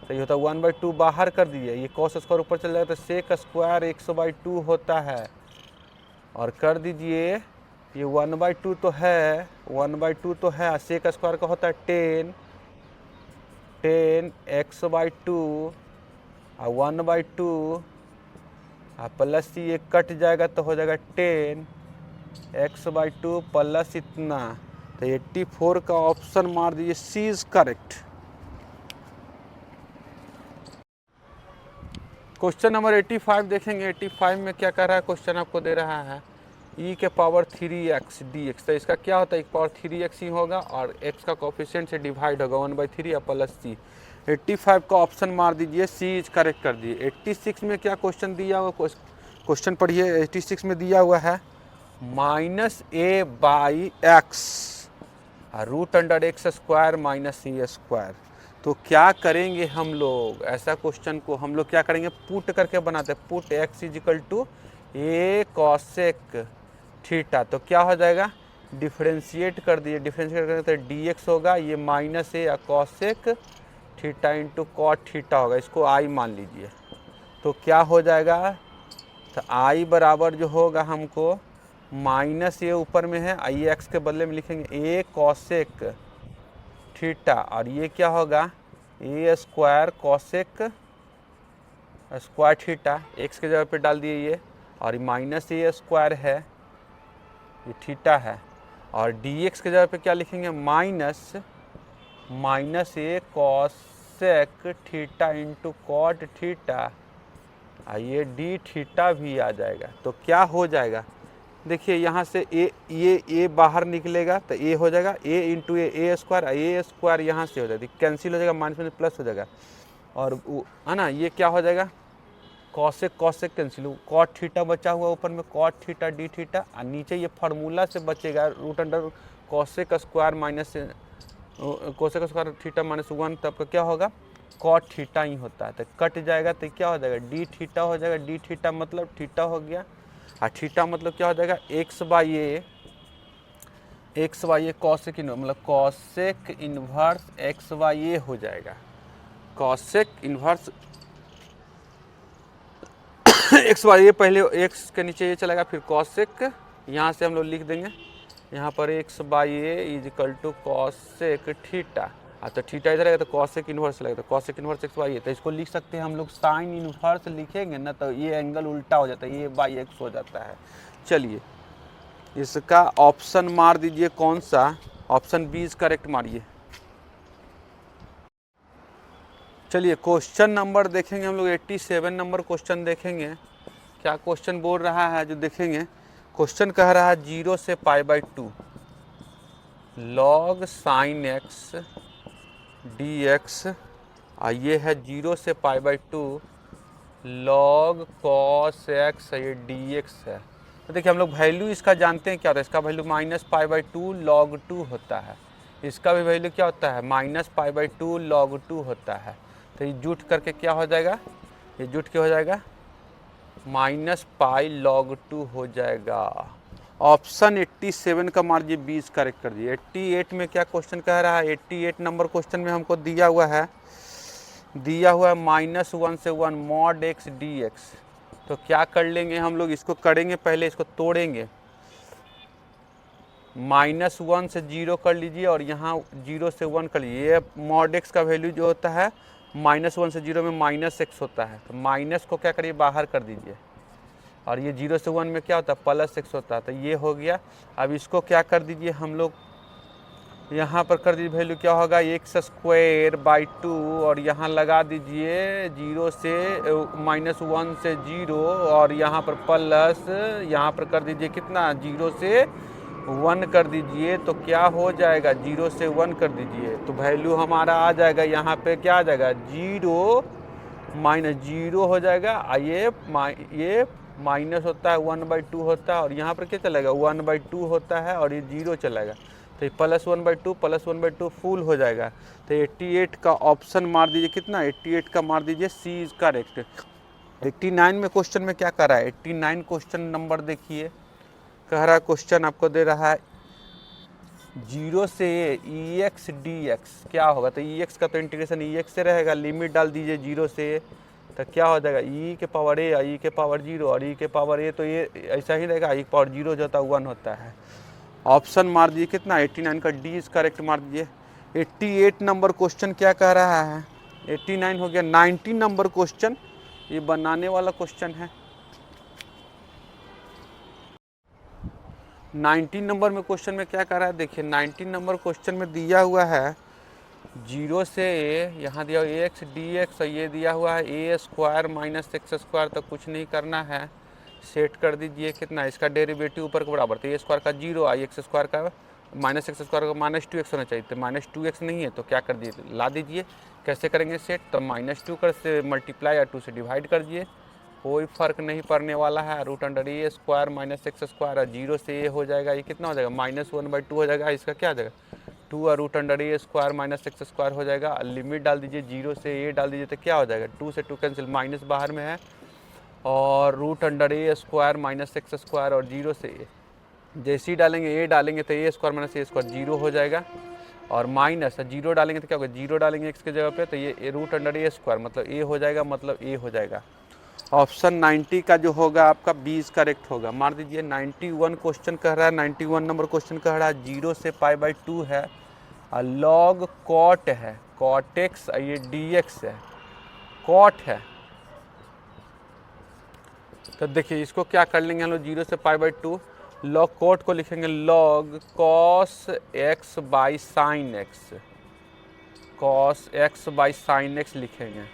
सही होता है। 1/2 बाहर कर दिए, ये कॉस स्क्वायर ऊपर चल जाएगा तो सेक स्क्वायर x/2 होता है। और कर दीजिए ये 1/2 तो है, 1/2 तो है, सेक स्क्वायर का होता है 10 x/2 और 1/2 प्लस ये कट जाएगा तो हो जाएगा 10 x/2 प्लस इतना। तो 84 का ऑप्शन मार दीजिए, सी इज करेक्ट। क्वेश्चन नंबर 85 देखेंगे। 85 में क्या कर रहा है, क्वेश्चन आपको दे रहा है e के पावर 3x dx। तो इसका क्या होता है, e पावर 3x ही होगा और x का कोफिशिएंट से डिवाइड होगा 1/3 प्लस c। 85 का ऑप्शन मार दीजिए, सी इज करेक्ट कर दिए। 86 में क्या क्वेश्चन दिया हुआ, क्वेश्चन पढ़िए। 86 में दिया हुआ है -a/x √x² माइनस c²। तो क्या करेंगे हम लोग, ऐसा क्वेश्चन को हम लोग क्या करेंगे, पुट करके बनाते हैं। Put x = a cosec theta. तो क्या हो जाएगा, डिफरेंशिएट कर दिए, डिफरेंशिएट करते तो dx होगा, ये -a cosec theta into cot theta होगा, इसको i मान लीजिए। तो क्या हो जाएगा, तो i बराबर जो होगा हमको -a ऊपर में है, i x के बदले में लिखेंगे a cosec थीटा, और ये क्या होगा a² cosec square theta, x के जगह पे डाल दिए ये, और -a² है, ये थीटा है, और dx के जगह पे क्या लिखेंगे, -a cosec theta into cot theta, ये डी थीटा भी आ जाएगा। तो क्या हो जाएगा, देखिए यहाँ से ये बाहर निकलेगा तो a हो जाएगा a इंटू a² यहाँ से हो जाएगी, कैंसिल हो जाएगा, माइनस में प्लस हो जाएगा, और है ना, ये क्या हो जाएगा, कॉसेक कैंसिल, कॉट थीटा बचा हुआ ऊपर में, कॉट थीटा डी थीटा, और नीचे ये फार्मूला से बचेगा √cosec² माइनस cosec² थीटा -1, तब का क्या होगा, कॉट थीटा ही होता है। तो कट जाएगा तो क्या हो जाएगा, डी थीटा हो जाएगा, डी थीटा मतलब थीटा हो गया, और थीटा मतलब क्या हो जाएगा, x/a कॉसेक मतलब कॉसेक इन्वर्स x/a हो जाएगा, कॉसेक इन्वर्स x/a, पहले x के नीचे ये चलेगा, फिर कॉसेक, यहाँ से हम लोग लिख देंगे यहाँ पर x/a = कॉसेक थीटा। तो थीटा इधर आएगा तो कॉसेक इन्वर्स लगेगा, तो कॉसेक इन्वर्स x/a। तो इसको लिख सकते हैं हम लोग साइन इन्वर्स लिखेंगे ना, तो ये एंगल उल्टा हो जाता है, ये x हो जाता है। चलिए इसका ऑप्शन मार दीजिए, कौन सा, ऑप्शन बी इज करेक्ट मारिए। चलिए क्वेश्चन नंबर देखेंगे हम लोग, 87 नंबर क्वेश्चन देखेंगे। क्या क्वेश्चन बोल रहा है जो देखेंगे, क्वेश्चन कह रहा है 0 से π/2 log sin x dx, ये है 0 से π/2 log cos x, ये dx है। तो देखिए हम लोग वैल्यू इसका जानते हैं क्या होता है, इसका वैल्यू -π/2 log 2 होता है, इसका भी वैल्यू क्या होता है, -π/2 log 2 होता है। तो ये जुट करके क्या हो जाएगा, ये जुट के हो जाएगा -π log 2 हो जाएगा। ऑप्शन 87 का मार्जिन 20 करेक्ट कर दिए। 88 में क्या क्वेश्चन कह रहा है, 88 नंबर क्वेश्चन में हमको दिया हुआ है -1 से 1 mod x dx। तो क्या कर लेंगे हम लोग, इसको करेंगे, पहले इसको तोड़ेंगे, -1 से 0 कर लीजिए और यहाँ 0 से 1 कर लीजिए। ये mod x का वैल्यू जो होता है -1 से 0 में -x होता है, तो माइनस को क्या करिए बाहर कर दीजिए, और ये 0 से 1 में क्या होता है +x होता है, तो ये हो गया। अब इसको क्या कर दीजिए हम लोग, यहाँ पर कर दीजिए वैल्यू क्या होगा, x²/2, और यहाँ लगा दीजिए 0 से -1 से 0, और यहाँ पर प्लस, यहाँ पर कर दीजिए कितना, 0 से 1 कर दीजिए, तो क्या हो जाएगा, 0 से 1 कर दीजिए, तो वैल्यू हमारा आ जाएगा, यहाँ पे क्या आ जाएगा, 0 -0 हो जाएगा, ये माइनस होता है 1/2 होता है, और यहाँ पर क्या चलेगा 1/2 होता है, और ये 0 चलेगा, तो ये +1/2 फुल हो जाएगा। तो 88 का ऑप्शन मार दीजिए, कितना 88 का मार दीजिए, सी इज करेक्ट। 89 में क्वेश्चन में क्या कर रहा है, 89 क्वेश्चन नंबर देखिए, कह रहा है क्वेश्चन आपको दे रहा है 0 से ई एक्स डी एक्स क्या होगा। तो ई एक्स का तो इंटीग्रेशन ई एक्स से रहेगा, लिमिट डाल दीजिए 0 से, तो क्या हो जाएगा ई के पावर ए, ई के पावर 0 और ई के पावर ए, तो ये ऐसा ही रहेगा, ई के पावर 0 जो होता है 1 होता है। ऑप्शन मार दीजिए कितना 89 का डी इज करेक्ट मार दीजिए। 88 नंबर क्वेश्चन क्या कह रहा है, 89 हो गया। 90 नंबर क्वेश्चन ये बनाने वाला क्वेश्चन है। 19 नंबर में क्वेश्चन में क्या कह रहा है, देखिए 19 नंबर क्वेश्चन में दिया हुआ है 0 से ए, यहाँ दिया हुआ ए एक्स डी एक्स, ये दिया हुआ है ए स्क्वायर माइनस एक्स स्क्वायर, तो कुछ नहीं करना है, सेट कर दीजिए कितना, इसका डेरिवेटिव ऊपर के बराबर, तो ए स्क्वायर का 0 आई एक्स स्क्वायर का माइनस एक्स स्क्वायर का -2x होना चाहिए, तो -2x नहीं है तो क्या कर दीजिए, ला दीजिए। कैसे करेंगे सेट, तो -2 कर से मल्टीप्लाई या 2 से डिवाइड कर दिए, कोई फर्क नहीं पड़ने वाला है। √ए स्क्वायर माइनस एक्स स्क्वायर और 0 से ए हो जाएगा, ये कितना हो जाएगा -1/2 हो जाएगा, इसका क्या आ जाएगा 2 और √ए स्क्वायर माइनस एक्स स्क्वायर हो जाएगा। लिमिट डाल दीजिए 0 से ए डाल दीजिए, तो क्या हो जाएगा 2 से 2 कैंसिल, माइनस बाहर में है, और √ए स्क्वायर माइनस एक्स स्क्वायर और 0 से ए, जैसे ही डालेंगे ए डालेंगे तो ए स्क्वायर माइनस ए स्क्वायर 0 हो जाएगा, और माइनस 0 डालेंगे तो क्या होगा, 0 डालेंगे एक्स के जगह पे, तो ये √ए स्क्वायर मतलब ए हो जाएगा, मतलब ए हो जाएगा। ऑप्शन 90 का जो होगा आपका 20 करेक्ट होगा, मार दीजिए। 91 क्वेश्चन कह रहा है, 91 नंबर क्वेश्चन कह रहा है 0 से π/2 है, लॉग कॉट है, कॉट एक्स, ये डी एक्स है, कॉट है, तो देखिए इसको क्या कर लेंगे हम लोग, 0 से π/2 लॉग कॉट को लिखेंगे log cos x by sine x, cos x by sine x लिखेंगे,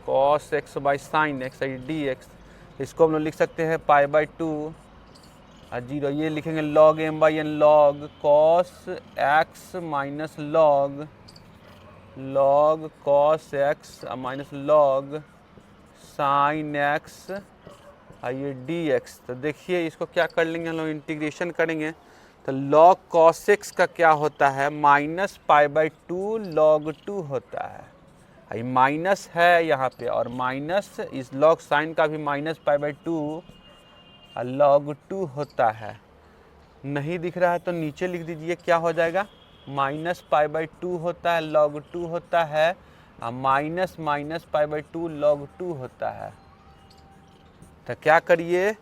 cos x by sine x d x, इसको हम लोग लिख सकते हैं π/2 और 0, ये लिखेंगे log m/n log cos x minus log cos x minus log sine x ये डी एक्स। तो देखिए इसको क्या कर लेंगे हम लोग, इंटीग्रेशन करेंगे, तो log cos x का क्या होता है -π/2 log 2 होता है, ये माइनस है यहाँ पे, और माइनस इस log साइन का भी -π/2 log 2 होता है। नहीं दिख रहा है तो नीचे लिख दीजिए, क्या हो जाएगा -π/2 होता है, log 2 होता है, -π/2 log 2 होता है। तो क्या करिए,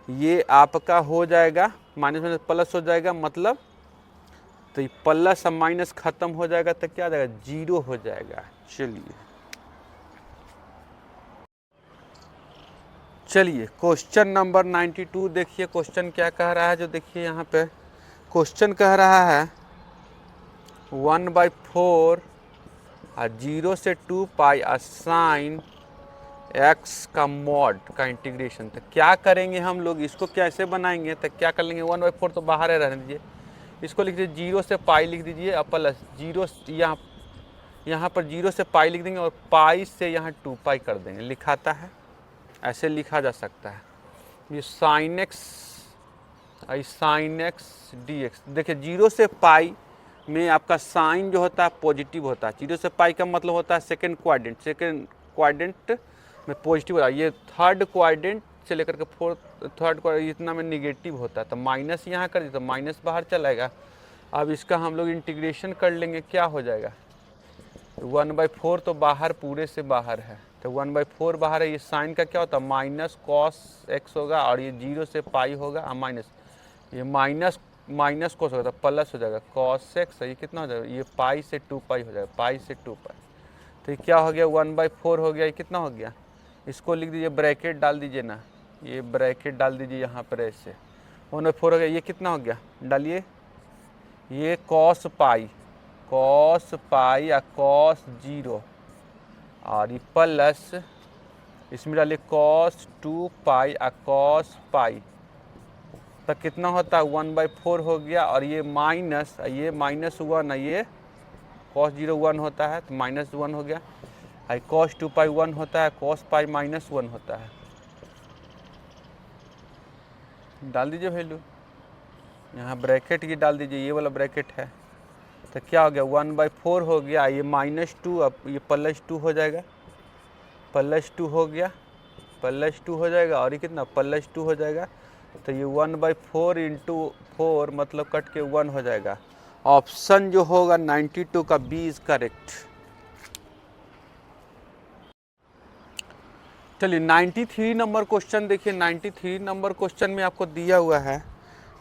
ये आपका हो जाएगा माइनस माइनस प्लस हो जाएगा, मतलब तो ये प्लस और माइनस खत्म हो जाएगा, तो क्या आ जाएगा 0 हो जाएगा। चलिए क्वेश्चन नंबर 92 देखिए, क्वेश्चन क्या कह रहा है, जो देखिए यहाँ पे क्वेश्चन कह रहा है 1/4 और 0 से 2π साइन एक्स का मॉड का इंटीग्रेशन। तो क्या करेंगे हम लोग, इसको कैसे बनाएंगे, तो क्या कर लेंगे 1/4 तो बाहर है रहने दीजिए, इसको लिख दीजिए 0 से π लिख दीजिए, और प्लस 0 यहाँ पर 0 से π लिख देंगे, और पाई से यहाँ 2π कर देंगे, लिखाता है ऐसे लिखा जा सकता है। ये साइन एक्स डी एक्स, देखिए 0 से π में आपका साइन जो होता है पॉजिटिव होता है, 0 से π का मतलब होता है सेकंड क्वाड्रेंट में पॉजिटिव होता है, ये थर्ड क्वाड्रेंट से लेकर के थर्ड क्वाड्रेंट इतना में निगेटिव होता है, तो माइनस यहाँ कर दिए तो माइनस बाहर चलाएगा। अब इसका हम लोग इंटीग्रेशन कर लेंगे, क्या हो जाएगा 1/4 तो बाहर पूरे से बाहर है, तो 1/4 बाहर है, ये साइन का क्या होता है माइनस कॉस एक्स होगा, और ये 0 से π होगा, और माइनस ये माइनस कॉस होगा तो प्लस हो जाएगा कॉस एक्स, ये कितना हो जाएगा, ये पाई से 2π हो जाएगा, पाई से 2π, तो ये क्या हो गया 1/4 हो गया, ये कितना हो गया, इसको लिख दीजिए, ब्रैकेट डाल दीजिए ना, ये ब्रैकेट डाल दीजिए यहाँ पर ऐसे, 1/4 हो गया, ये कितना हो गया डालिए, ये कॉस पाई या कॉस 0, और ये प्लस इसमें डालिए कॉस 2π या कॉस पाई, तो कितना होता है 1/4 हो गया, और ये -1 है, ये कॉस 0 1 होता है तो -1 हो गया, और कॉस 2π 1 होता है, कॉस पाई -1 होता है, डाल दीजिए वैल्यू, यहाँ ब्रैकेट ये डाल दीजिए, ये वाला ब्रैकेट है, तो क्या हो गया 1/4 हो गया, ये -2, अब ये +2 हो जाएगा, +2 हो गया, +2 हो जाएगा, और ये कितना +2 हो जाएगा, तो ये 1/4 × 4 मतलब कट के 1 हो जाएगा। ऑप्शन जो होगा 92 का बी इज करेक्ट। चलिए 93 नंबर क्वेश्चन देखिए। 93 नंबर क्वेश्चन में आपको दिया हुआ है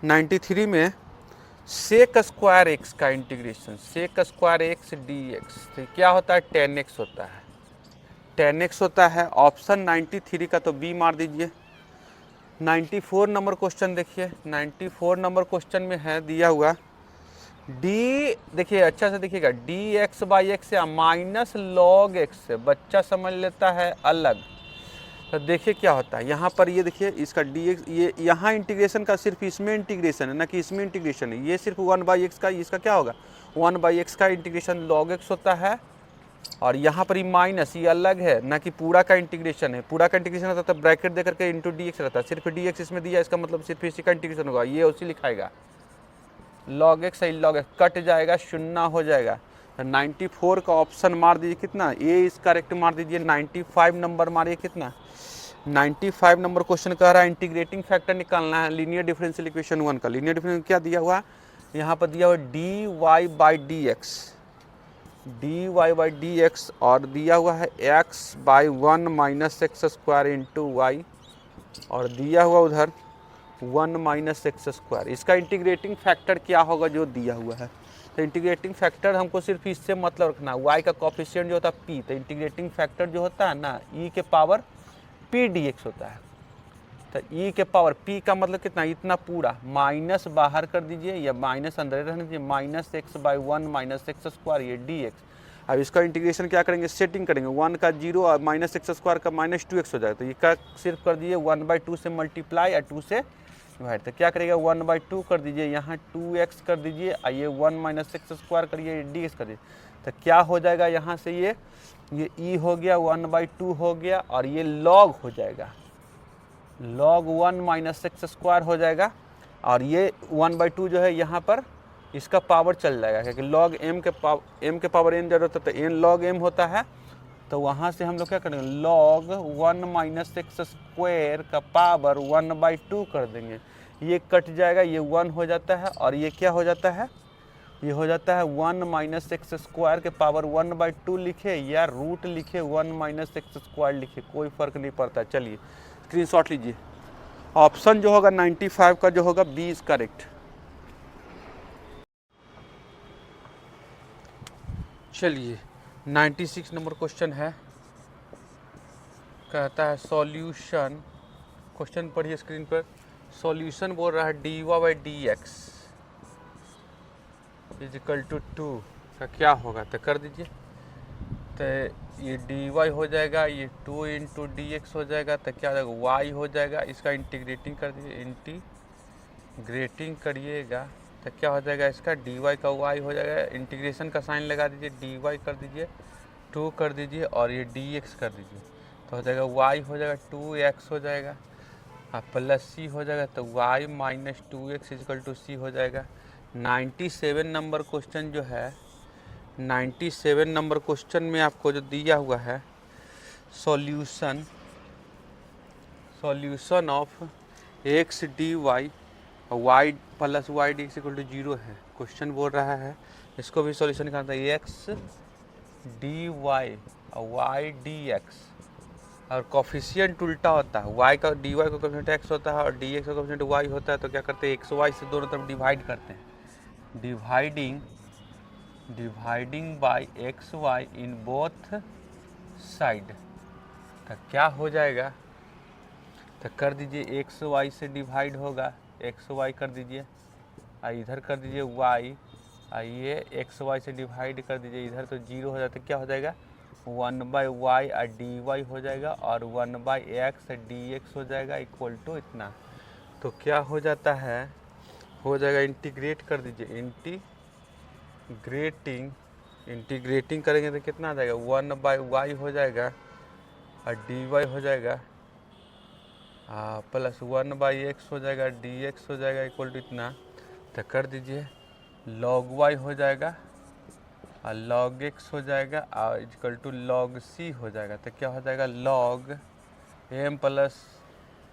93 में सेक स्क्वायर एक्स का integration, sec square x dx, तो क्या होता है 10x होता है, 10x होता है। ऑप्शन 93 का तो बी मार दीजिए। 94 नंबर क्वेश्चन देखिए। 94 नंबर क्वेश्चन में है दिया हुआ डी, देखिए अच्छा से देखिएगा, dx/x या -log x से बच्चा समझ लेता है अलग, तो देखिए क्या होता है यहाँ पर, ये देखिए इसका dx, ये यहाँ इंटीग्रेशन का सिर्फ इसमें इंटीग्रेशन है ना कि इसमें इंटीग्रेशन है, ये सिर्फ 1/x का, इसका क्या होगा 1/x का इंटीग्रेशन log x होता है, और यहाँ पर ये माइनस, ये अलग है ना कि पूरा का इंटीग्रेशन है। पूरा का इंटीग्रेशन होता है तो ब्रैकेट दे करके इंटू dx रहता है, सिर्फ dx इसमें दिया, इसका मतलब सिर्फ इसी का इंटीग्रेशन होगा, ये उसी लिखाएगा log x है, log x कट जाएगा, 0 हो जाएगा। 94 का ऑप्शन मार दीजिए कितना, ए इज करेक्ट मार दीजिए। 95 नंबर मारिए कितना, 95 नंबर क्वेश्चन कह रहा है इंटीग्रेटिंग फैक्टर निकालना है लीनियर डिफरेंशियल इक्वेशन 1 का। लीनियर डिफरेंशियल क्या दिया हुआ, यहाँ पर दिया हुआ dy/dx, dy/dx, और दिया हुआ है x/1 - x² × y, और दिया हुआ उधर 1 - x²। इसका इंटीग्रेटिंग फैक्टर क्या होगा जो दिया हुआ है, तो इंटीग्रेटिंग फैक्टर हमको सिर्फ इससे मतलब रखना, y का कोफिशिएंट जो होता है p, तो इंटीग्रेटिंग फैक्टर जो होता है ना e के पावर p dx होता है, तो e के पावर p का मतलब कितना, इतना पूरा, माइनस बाहर कर दीजिए या माइनस अंदर रहने दीजिए, -x/1 - x², ये dx। अब इसका इंटीग्रेशन क्या करेंगे, सेटिंग करेंगे, 1 का 0 और -x² का -2x हो जाएगा, तो ये का सिर्फ कर दीजिए 1/2 से मल्टीप्लाई और 2 से डिवाइड, तो क्या करेगा 1/2 कर दीजिए, यहाँ 2x कर दीजिए, और ये 1 - x² करिए, dx कर दीजिए, तो क्या हो जाएगा यहाँ से ये e हो गया, 1/2 हो गया, और ये log हो जाएगा, log 1 - x² हो जाएगा, और ये 1/2 जो है यहाँ पर इसका पावर चल जाएगा, क्योंकि log m के पावर n जरूरत है, तो n log m होता है, तो वहाँ से हम लोग क्या करेंगे log 1 - x² का पावर 1/2 कर देंगे, ये कट जाएगा, ये 1 हो जाता है, और ये क्या हो जाता है, ये हो जाता है 1 - x² के पावर 1/2 लिखे या रूट लिखे 1 - x² लिखे, कोई फर्क नहीं पड़ता। चलिए स्क्रीनशॉट लीजिए। ऑप्शन जो होगा 95 का जो होगा बी इज करेक्ट। चलिए 96 नंबर क्वेश्चन है, कहता है सॉल्यूशन, क्वेश्चन पढ़िए स्क्रीन पर। सॉल्यूशन बोल रहा है dy/dx = 2 का क्या होगा, तो कर दीजिए, तो ये dy हो जाएगा, ये 2 × dx हो जाएगा, तो क्या हो जाएगा y हो जाएगा, इसका इंटीग्रेटिंग कर दीजिए, इंटीग्रेटिंग करिएगा, तो क्या हो जाएगा इसका dy का y हो जाएगा, इंटीग्रेशन का साइन लगा दीजिए, dy कर दीजिए, 2 कर दीजिए, और ये dx कर दीजिए, तो हो जाएगा y हो जाएगा 2x हो जाएगा, प्लस c हो जाएगा, तो y - 2x = c हो जाएगा। 97 नंबर क्वेश्चन जो है, 97 नंबर क्वेश्चन में आपको जो दिया हुआ है solution of x dy y + y dx = 0 है। क्वेश्चन बोल रहा है इसको भी सॉल्यूशन निकालना है, x dy और y dx, और कोफिशिएंट उल्टा होता है, y का dy का कोफिशिएंट x होता है और dx का कोफिशिएंट y होता है, तो क्या करते हैं x y से दोनों तरफ डिवाइड करते हैं, dividing by x y in both side, तो क्या हो जाएगा, तो कर दीजिए एक्स वाई से डिवाइड होगा, एक्स वाई कर दीजिए, इधर कर दीजिए y, ये एक्स वाई से डिवाइड कर दीजिए इधर, तो 0 हो जाता है, क्या हो जाएगा 1/y और dy हो जाएगा, और 1/x dx हो जाएगा = इतना, तो क्या हो जाता है, हो जाएगा इंटीग्रेट कर दीजिए, इंटीग्रेटिंग करेंगे तो कितना आ जाएगा 1/y हो जाएगा, और dy हो जाएगा, प्लस 1/x हो जाएगा, dx हो जाएगा = इतना, तो कर दीजिए, log y हो जाएगा और log x हो जाएगा और इक्वल टू log c हो जाएगा। तो क्या हो जाएगा, log m plus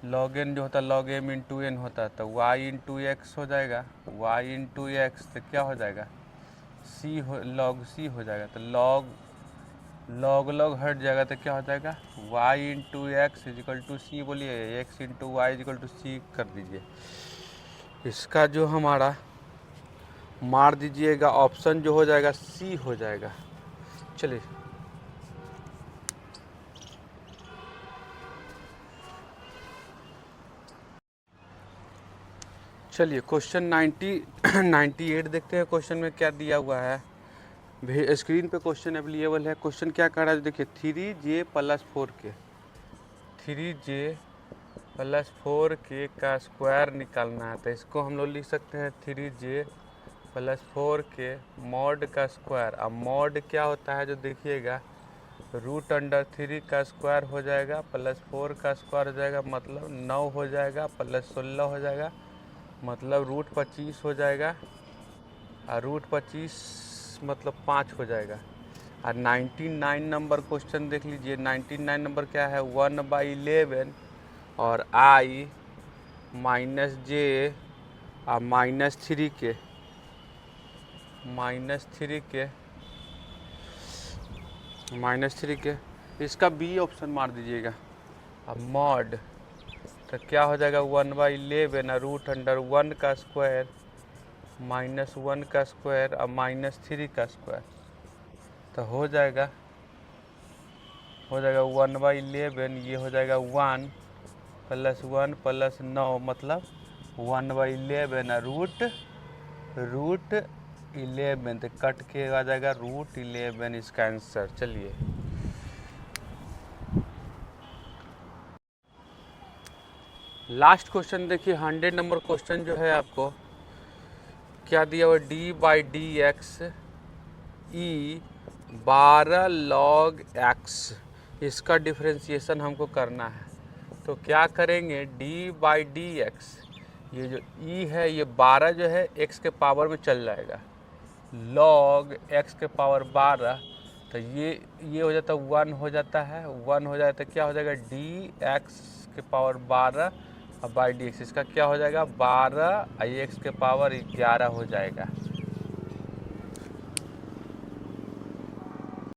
log n जो होता है log m इंटू एन होता है, तो y इंटू एक्स हो जाएगा, y इंटू एक्स तो क्या हो जाएगा, c हो log c हो जाएगा। तो log हट जाएगा तो क्या हो जाएगा, y into x equal to c, बोलिए x into y equal to c कर दीजिए। इसका जो हमारा मार दीजिएगा ऑप्शन जो हो जाएगा सी हो जाएगा। चलिए क्वेश्चन 98 देखते हैं। क्वेश्चन में क्या दिया हुआ है, स्क्रीन पे क्वेश्चन अवेलेबल है। क्वेश्चन क्या कह रहा है देखिए, 3j plus 4k, 3j plus 4k का स्क्वायर निकालना है। तो इसको हम लोग लिख सकते हैं 3j प्लस 4k मॉड का स्क्वायर। अब मॉड क्या होता है जो देखिएगा, रूट अंडर 3 का स्क्वायर हो जाएगा प्लस 4 का स्क्वायर हो जाएगा, मतलब 9 हो जाएगा प्लस 16 हो जाएगा, मतलब रूट 25 हो जाएगा और रूट 25 मतलब 5 हो जाएगा। और 99 नंबर क्वेश्चन देख लीजिए, 99 नंबर क्या है, 1/11 और i माइनस जे और माइनस थ्री के इसका बी ऑप्शन मार दीजिएगा। अब मॉड तो क्या हो जाएगा, 1/11 और रूट अंडर 1 का स्क्वायर माइनस 1 का स्क्वायर और माइनस 3 का स्क्वायर, तो हो जाएगा 1/11, ये हो जाएगा 1 प्लस 1 प्लस 9 मतलब 1/11 और रूट 11, तो कट के आ जाएगा रूट 11 इसका आंसर। चलिए लास्ट क्वेश्चन देखिए, 100 नंबर क्वेश्चन जो है आपको क्या दिया हुआ, d/dx e 12 log x, इसका डिफ्रेंशिएशन हमको करना है। तो क्या करेंगे, d/dx ये जो e है ये 12 जो है x के पावर में चल जाएगा, log x के पावर 12, तो ये हो जाता है 1 हो जाता है, 1 हो जाता है, क्या हो जाएगा dx के पावर 12 और बाई dx, इसका क्या हो जाएगा 12 और x के पावर 11 हो जाएगा।